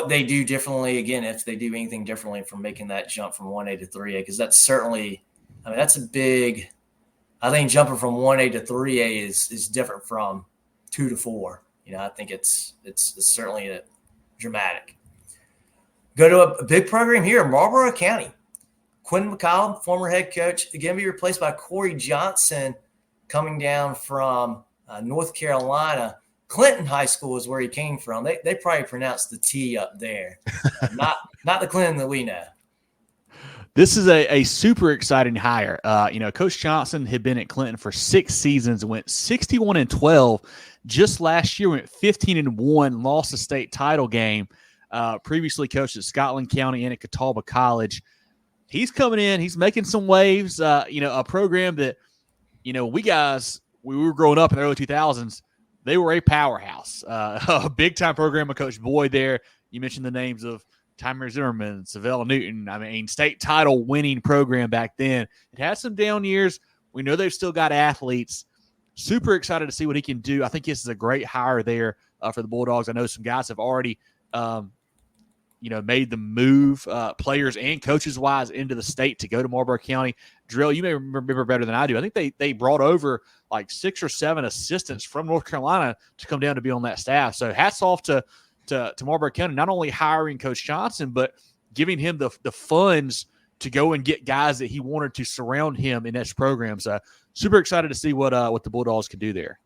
they do differently, again, if they do anything differently from making that jump from 1A to 3A, because that's certainly, that's a big. I think jumping from 1A to 3A is different from 2 to 4. I think it's certainly dramatic. Go to a big program here in Marlboro County. Quinn McCollum, former head coach, again be replaced by Corey Johnson, coming down from North Carolina. Clinton High School is where he came from. They probably pronounced the T up there, not the Clinton that we know. This is a super exciting hire. Coach Johnson had been at Clinton for 6 seasons and went 61-12. Just last year went 15-1, lost a state title game. Previously coached at Scotland County and at Catawba College. He's coming in. He's making some waves. A program that, we were growing up in the early 2000s. They were a powerhouse, a big-time program of Coach Boyd there. You mentioned the names of Tymer Zimmerman, Savell Newton. State title winning program back then. It had some down years. We know they've still got athletes. Super excited to see what he can do. I think this is a great hire there for the Bulldogs. I know some guys have already, made the move, players and coaches-wise, into the state to go to Marlboro County. Jerel, you may remember better than I do. I think they brought over like 6 or 7 assistants from North Carolina to come down to be on that staff. So hats off to Marlboro County, not only hiring Coach Johnson, but giving him the funds to go and get guys that he wanted to surround him in this program. So super excited to see what the Bulldogs can do there.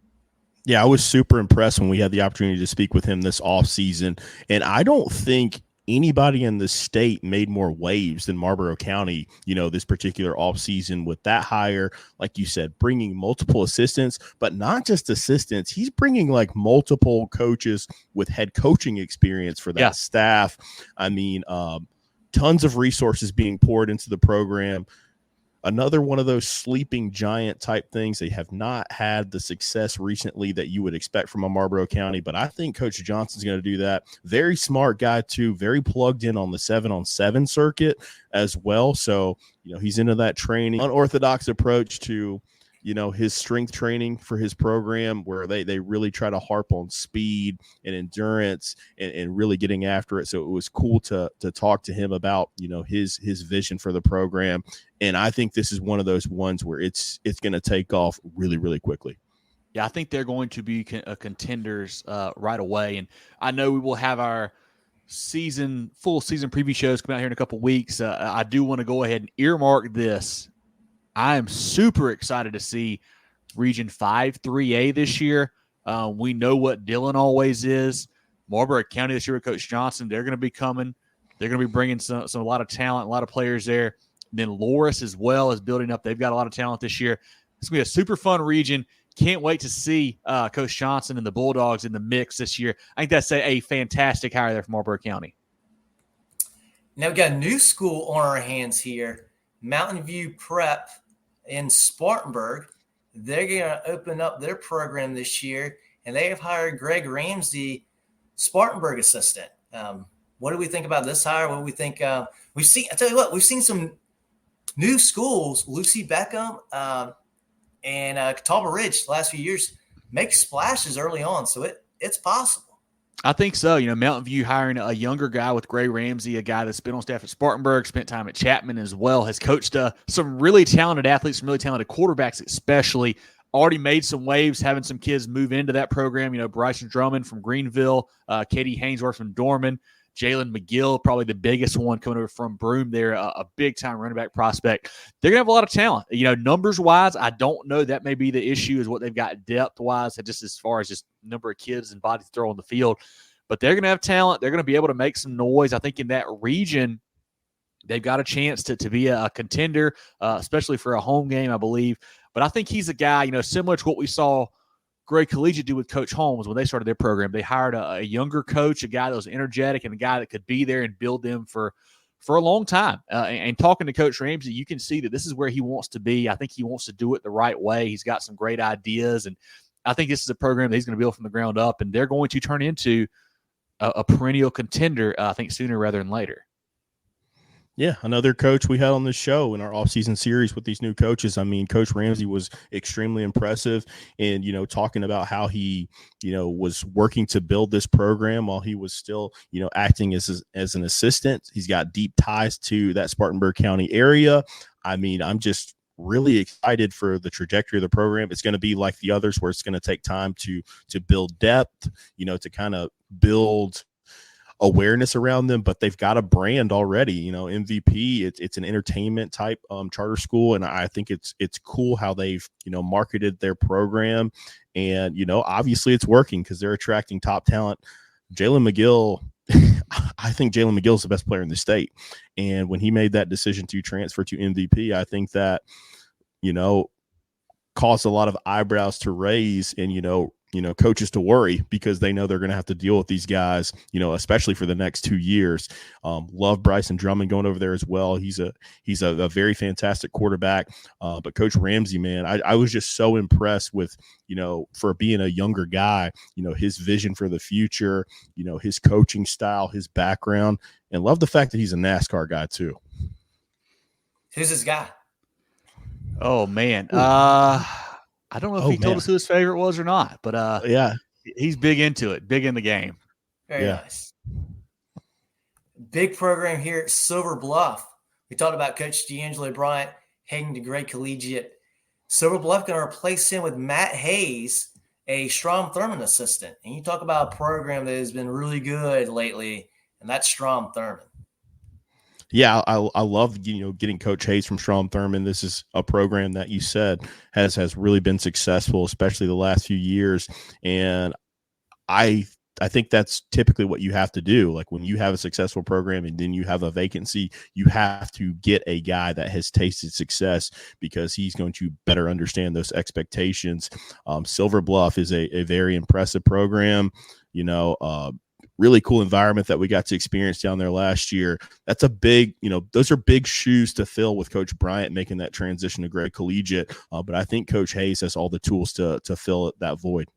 Yeah, I was super impressed when we had the opportunity to speak with him this offseason. And I don't think anybody in the state made more waves than Marlboro County, this particular offseason with that hire. Like you said, bringing multiple assistants, but not just assistants. He's bringing like multiple coaches with head coaching experience for that staff. Tons of resources being poured into the program. Another one of those sleeping giant type things. They have not had the success recently that you would expect from a Marlboro County, but I think Coach Johnson's going to do that. Very smart guy too, very plugged in on the 7-on-7 circuit as well. So, he's into that training, unorthodox approach to, his strength training for his program, where they really try to harp on speed and endurance and really getting after it. So it was cool to talk to him about, his vision for the program. And I think this is one of those ones where it's going to take off really, really quickly. Yeah, I think they're going to be contenders right away. And I know we will have our full season preview shows come out here in a couple weeks. I do want to go ahead and earmark this. I am super excited to see Region 5 3A this year. We know what Dillon always is. Marlboro County this year with Coach Johnson, they're going to be coming. They're going to be bringing a lot of talent, a lot of players there. Then Loris as well is building up. They've got a lot of talent this year. It's going to be a super fun region. Can't wait to see Coach Johnson and the Bulldogs in the mix this year. I think that's a fantastic hire there from Marlboro County. Now we've got a new school on our hands here, Mountain View Prep in Spartanburg. They're going to open up their program this year, and they have hired Greg Ramsey, Spartanburg assistant. What do we think about this hire? What do we think? I tell you what, we've seen some new schools, Lucy Beckham and Catawba Ridge, the last few years, make splashes early on. So it's possible. I think so. Mountain View hiring a younger guy with Gray Ramsey, a guy that's been on staff at Spartanburg, spent time at Chapman as well, has coached some really talented athletes, some really talented quarterbacks especially, already made some waves, having some kids move into that program. Bryson Drummond from Greenville, Katie Hainsworth from Dorman, Jalen McGill, probably the biggest one coming over from Broome there, a big-time running back prospect. They're going to have a lot of talent. Numbers-wise, I don't know that may be the issue is what they've got depth-wise, just as far as just number of kids and bodies throw on the field. But they're going to have talent. They're going to be able to make some noise. I think in that region, they've got a chance to be a contender, especially for a home game, I believe. But I think he's a guy, similar to what we saw Gray Collegiate do with Coach Holmes when they started their program. They hired a younger coach, a guy that was energetic and a guy that could be there and build them for a long time. And talking to Coach Ramsey, you can see that this is where he wants to be. I think he wants to do it the right way. He's got some great ideas, and I think this is a program that he's going to build from the ground up, and they're going to turn into a perennial contender, I think, sooner rather than later. Yeah, another coach we had on the show in our offseason series with these new coaches. I mean, Coach Ramsey was extremely impressive and, talking about how he, was working to build this program while he was still, acting as an assistant. He's got deep ties to that Spartanburg County area. I mean, I'm just really excited for the trajectory of the program. It's going to be like the others where it's going to take time to build depth, to kind of build awareness around them, but they've got a brand already. MVP, it's an entertainment type charter school, and I think it's cool how they've marketed their program, and obviously it's working because they're attracting top talent. Jalen McGill, I think Jalen McGill is the best player in the state, and when he made that decision to transfer to MVP, I think that caused a lot of eyebrows to raise and coaches to worry because they know they're going to have to deal with these guys, especially for the next 2 years. Love Bryson Drummond going over there as well. He's a very fantastic quarterback. But Coach Ramsey, man, I was just so impressed with, for being a younger guy, his vision for the future, his coaching style, his background, and love the fact that he's a NASCAR guy too. Who's this guy? Oh, man. I don't know if he told us who his favorite was or not, but yeah, he's big into it, big in the game. Very nice. Big program here at Silver Bluff. We talked about Coach D'Angelo Bryant heading to Gray Collegiate. Silver Bluff going to replace him with Matt Hayes, a Strom Thurmond assistant. And you talk about a program that has been really good lately, and that's Strom Thurmond. Yeah, I love getting Coach Hayes from Strom Thurmond. This is a program that you said has really been successful, especially the last few years. And I think that's typically what you have to do. Like when you have a successful program and then you have a vacancy, you have to get a guy that has tasted success because he's going to better understand those expectations. Silver Bluff is a very impressive program. Really cool environment that we got to experience down there last year. That's a big, those are big shoes to fill with Coach Bryant making that transition to Gray Collegiate. But I think Coach Hayes has all the tools to fill that void.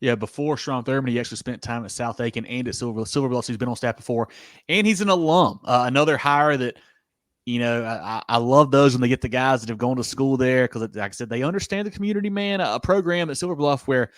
Yeah, before Strom Thurmond, he actually spent time at South Aiken and at Silver Bluff. He's been on staff before, and he's an alum. Another hire that, I love those when they get the guys that have gone to school there because, like I said, they understand the community, man. A program at Silver Bluff where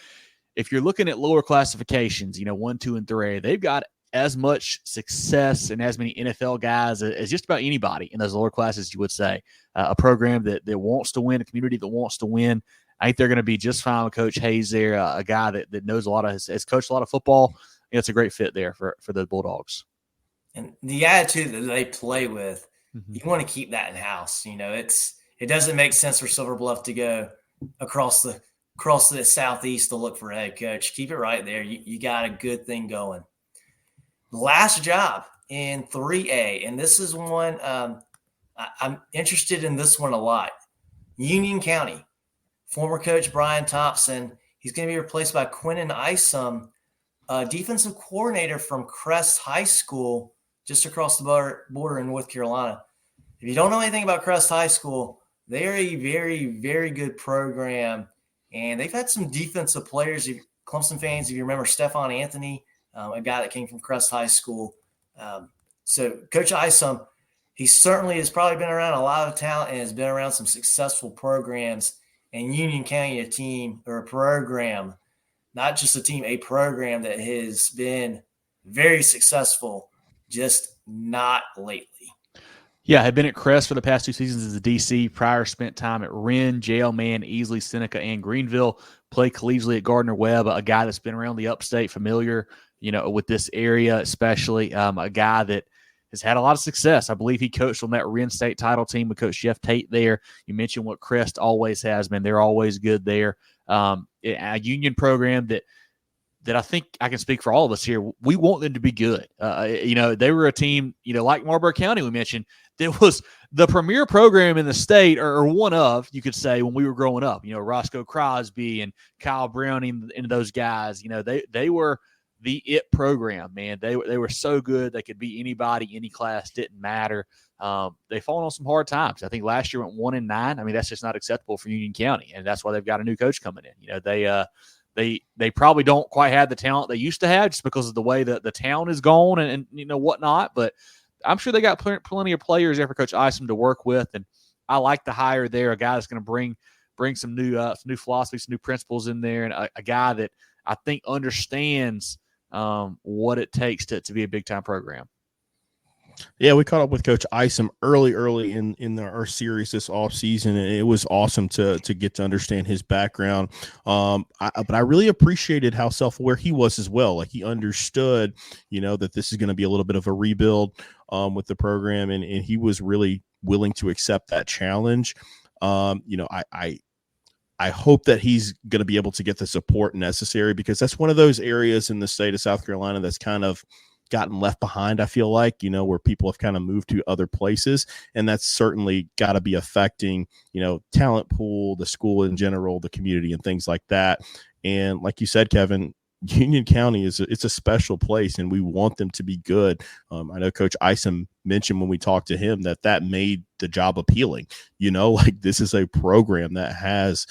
if you're looking at lower classifications, 1, 2, and 3A, they've got as much success and as many NFL guys as just about anybody in those lower classes, you would say. A program that wants to win, a community that wants to win. I think they're going to be just fine with Coach Hayes there, a guy that knows a lot of, has coached a lot of football. It's a great fit there for the Bulldogs. And the attitude that they play with, you want to keep that in house. It doesn't make sense for Silver Bluff to go across the southeast to look for a head coach. Keep it right there. You got a good thing going. Last job in 3A, and this is one I'm interested in this one a lot. Union County, former coach Brian Thompson. He's going to be replaced by Quentin Isom, defensive coordinator from Crest High School, just across the border in North Carolina. If you don't know anything about Crest High School, they are a very, very good program. And they've had some defensive players, Clemson fans, if you remember Stephon Anthony, a guy that came from Crest High School. So Coach Isom, he certainly has probably been around a lot of talent and has been around some successful programs. And Union County, a team or a program, not just a team, a program that has been very successful, just not lately. Yeah, I had been at Crest for the past 2 seasons as a DC. Prior spent time at Wren, Jailman, Easley, Seneca, and Greenville. Played collegiately at Gardner-Webb, a guy that's been around the upstate, familiar, with this area, especially a guy that has had a lot of success. I believe he coached on that Wren State title team with Coach Jeff Tate there. You mentioned what Crest always has, man. They're always good there. A Union program that I think I can speak for all of us here. We want them to be good. They were a team, like Marlboro County we mentioned, that was the premier program in the state, or one of, you could say, when we were growing up. Roscoe Crosby and Kyle Browning and those guys. They were the it program, man. They were so good. They could beat anybody, any class, didn't matter. They fallen on some hard times. I think last year went 1-9. I mean, that's just not acceptable for Union County, and that's why they've got a new coach coming in. They probably don't quite have the talent they used to have just because of the way that the town is gone and whatnot. But I'm sure they got plenty of players there for Coach Isom to work with, and I like the hire there. A guy that's going to bring some new philosophies, some new principles in there, and a guy that I think understands what it takes to be a big time program. Yeah, we caught up with Coach Isom early in our series this offseason, and it was awesome to get to understand his background. But I really appreciated how self-aware he was as well. Like, he understood, that this is going to be a little bit of a rebuild with the program, and he was really willing to accept that challenge. I hope that he's going to be able to get the support necessary, because that's one of those areas in the state of South Carolina that's kind of gotten left behind, I feel like, where people have kind of moved to other places. And that's certainly got to be affecting, talent pool, the school in general, the community, and things like that. And like you said, Kevin, Union County it's a special place, and we want them to be good. I know Coach Isom mentioned when we talked to him that made the job appealing. Like, this is a program that has,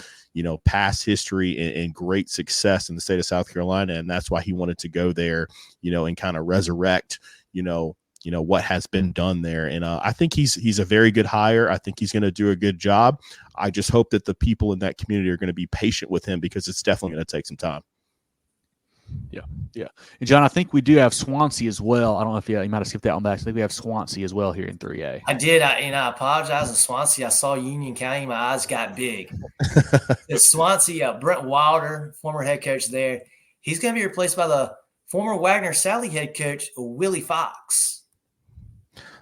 past history and great success in the state of South Carolina, and that's why he wanted to go there, and kind of resurrect, what has been done there. And I think he's a very good hire. I think he's going to do a good job. I just hope that the people in that community are going to be patient with him, because it's definitely going to take some time. Yeah. And John, I think we do have Swansea as well. I don't know if you might have skipped that one back. I think we have Swansea as well here in 3A. I did. I apologize to Swansea. I saw Union County. My eyes got big. It's Swansea, Brent Wilder, former head coach there. He's going to be replaced by the former Wagner Sally head coach, Willie Fox.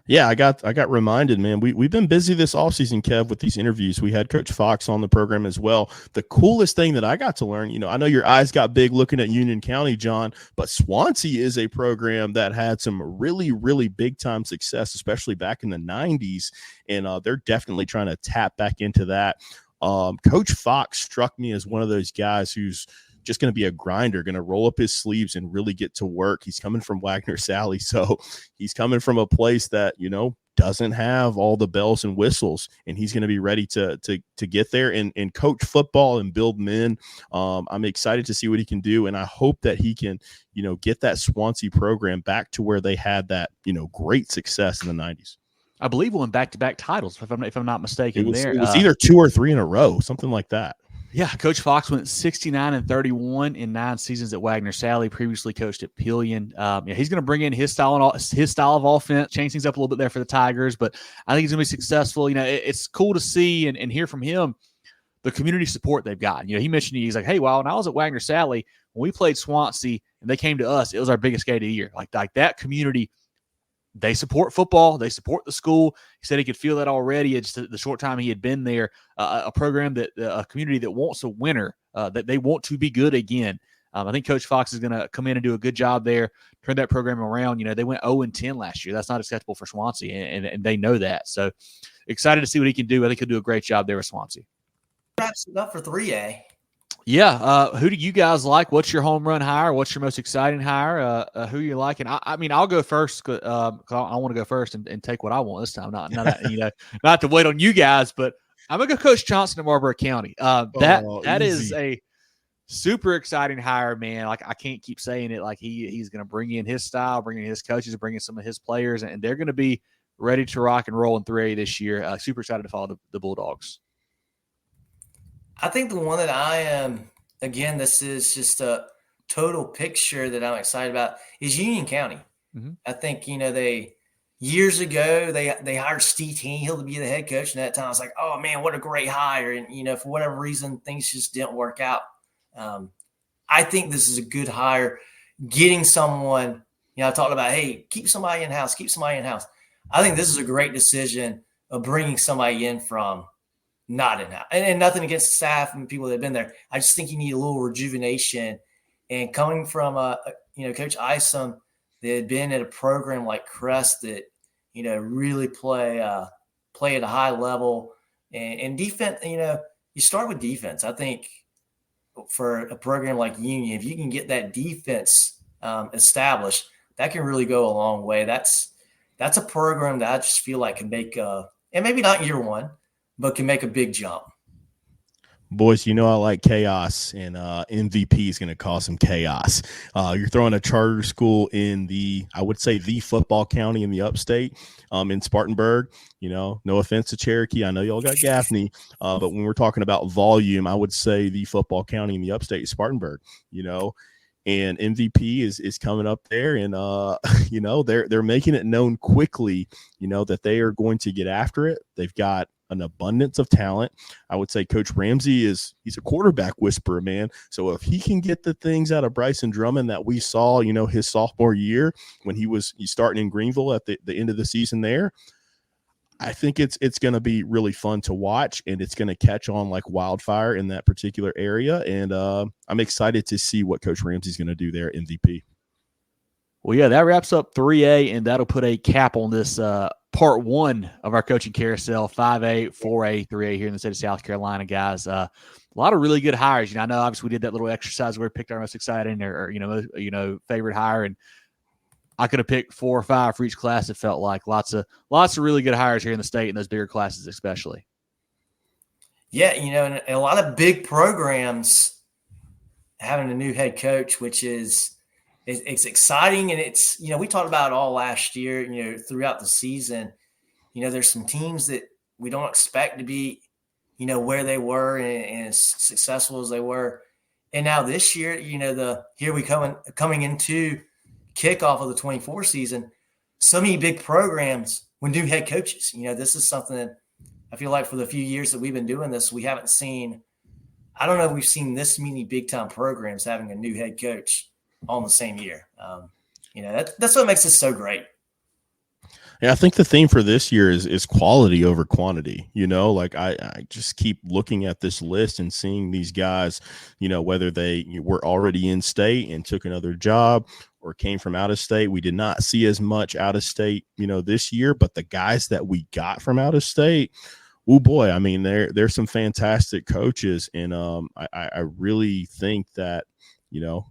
Yeah, I got reminded, man. We've been busy this offseason, Kev, with these interviews. We had Coach Fox on the program as well. The coolest thing that I got to learn, I know your eyes got big looking at Union County, John, but Swansea is a program that had some really, really big time success, especially back in the 90s. And they're definitely trying to tap back into that. Coach Fox struck me as one of those guys who's just going to be a grinder, going to roll up his sleeves and really get to work. He's coming from Wagner Sally, so he's coming from a place that, doesn't have all the bells and whistles, and he's going to be ready to get there and coach football and build men. I'm excited to see what he can do, and I hope that he can, get that Swansea program back to where they had that, great success in the 90s. I believe won back-to-back titles, if I'm not mistaken. It was either 2 or 3 in a row, something like that. Yeah, Coach Fox went 69-31 in 9 seasons at Wagner Sally. Previously coached at Pillion. He's going to bring in his style of offense, change things up a little bit there for the Tigers. But I think he's going to be successful. It's cool to see and hear from him the community support they've got. He mentioned he's like, hey, well, when I was at Wagner Sally, when we played Swansea and they came to us, it was our biggest game of the year. Like that community. They support football. They support the school. He said he could feel that already. It's the short time he had been there. A program a community that wants a winner, that they want to be good again. I think Coach Fox is going to come in and do a good job there, turn that program around. They went 0-10 last year. That's not acceptable for Swansea, and they know that. So excited to see what he can do. I think he'll do a great job there with Swansea. Wraps it up for 3A. Yeah. Who do you guys like? What's your home run hire? What's your most exciting hire? Who you like? And I'll go first because I want to go first and take what I want this time. Not to wait on you guys, but I'm going to go Coach Johnson at Marlboro County. That is a super exciting hire, man. Like, I can't keep saying it. Like, he's going to bring in his style, bring in his coaches, bring in some of his players, and they're going to be ready to rock and roll in 3A this year. Super excited to follow the Bulldogs. I think the one that I am, again, this is just a total picture that I'm excited about, is Union County. Mm-hmm. I think, years ago, they hired Steve Tannehill to be the head coach. And at that time, I was like, oh, man, what a great hire. And, for whatever reason, things just didn't work out. I think this is a good hire. getting someone, I talked about, hey, keep somebody in-house, keep somebody in-house. I think this is a great decision of bringing somebody in from not in-house. And nothing against the staff and people that have been there. I just think you need a little rejuvenation. And coming from, Coach Isom that had been at a program like Crest that, really play at a high level. And defense, you start with defense. I think for a program like Union, if you can get that defense established, that can really go a long way. That's a program that I just feel like can make and maybe not year one, but can make a big jump. Boys, I like chaos, and MVP is going to cause some chaos. You're throwing a charter school in I would say the football county in the upstate, in Spartanburg. No offense to Cherokee. I know y'all got Gaffney, but when we're talking about volume, I would say the football county in the upstate is Spartanburg, and MVP is coming up there, and, they're making it known quickly, that they are going to get after it. They've got an abundance of talent. I would say Coach Ramsey he's a quarterback whisperer, man. So if he can get the things out of Bryson Drummond that we saw, his sophomore year when he's starting in Greenville at the end of the season there, I think it's going to be really fun to watch, and it's going to catch on like wildfire in that particular area. And I'm excited to see what Coach Ramsey's going to do there at MVP. Well, yeah, that wraps up 3A, and that'll put a cap on this part one of our coaching carousel, 5A, 4A, 3A here in the state of South Carolina, guys. A lot of really good hires. I know obviously we did that little exercise where we picked our most exciting or favorite hire, and I could have picked 4 or 5 for each class. It felt like lots of really good hires here in the state and those bigger classes especially. Yeah, and a lot of big programs having a new head coach, which is it's exciting, and it's we talked about it all last year. Throughout the season, there's some teams that we don't expect to be, where they were and as successful as they were, and now this year, here we coming into kickoff of the 24 season, so many big programs with new head coaches. This is something that I feel like for the few years that we've been doing this, we haven't seen. I don't know if we've seen this many big time programs having a new head coach all in the same year. That's what makes this so great. Yeah, I think the theme for this year is quality over quantity. I just keep looking at this list and seeing these guys, whether they were already in state and took another job or came from out of state. We did not see as much out of state, this year, but the guys that we got from out of state, oh boy, I mean, there's some fantastic coaches. And I really think that,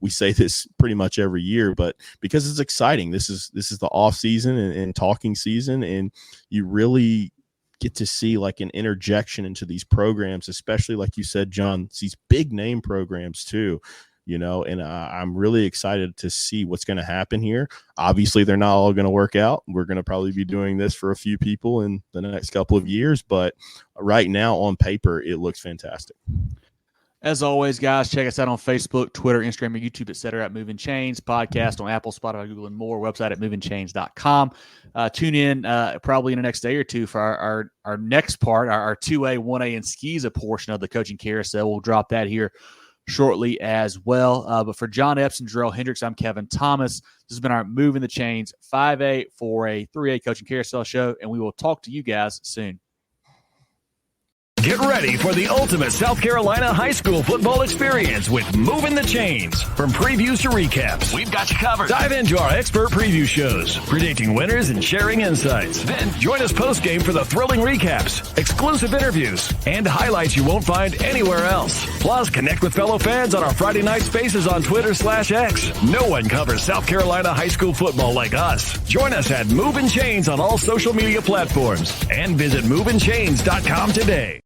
we say this pretty much every year, but because it's exciting, this is the off season and talking season, and you really get to see like an interjection into these programs, especially like you said, John, these big name programs too, and I'm really excited to see what's going to happen here. Obviously, they're not all going to work out. We're going to probably be doing this for a few people in the next couple of years, but right now on paper, it looks fantastic. As always, guys, check us out on Facebook, Twitter, Instagram, and YouTube, etc. at Movin Chains, podcast on Apple, Spotify, Google, and more. Website at movinchains.com. Tune in probably in the next day or two for our next part, our 2A, 1A, and SCISA portion of the coaching carousel. We'll drop that here shortly as well. But for John Epps and Jerel Hendricks, I'm Kevin Thomas. This has been our Movin The Chains 5A, 4A, 3A coaching carousel show, and we will talk to you guys soon. Get ready for the ultimate South Carolina high school football experience with Movin The Chains. From previews to recaps, we've got you covered. Dive into our expert preview shows, predicting winners and sharing insights. Then join us post-game for the thrilling recaps, exclusive interviews, and highlights you won't find anywhere else. Plus, connect with fellow fans on our Friday night spaces on Twitter/X. No one covers South Carolina high school football like us. Join us at Movin Chains on all social media platforms and visit movinchains.com today.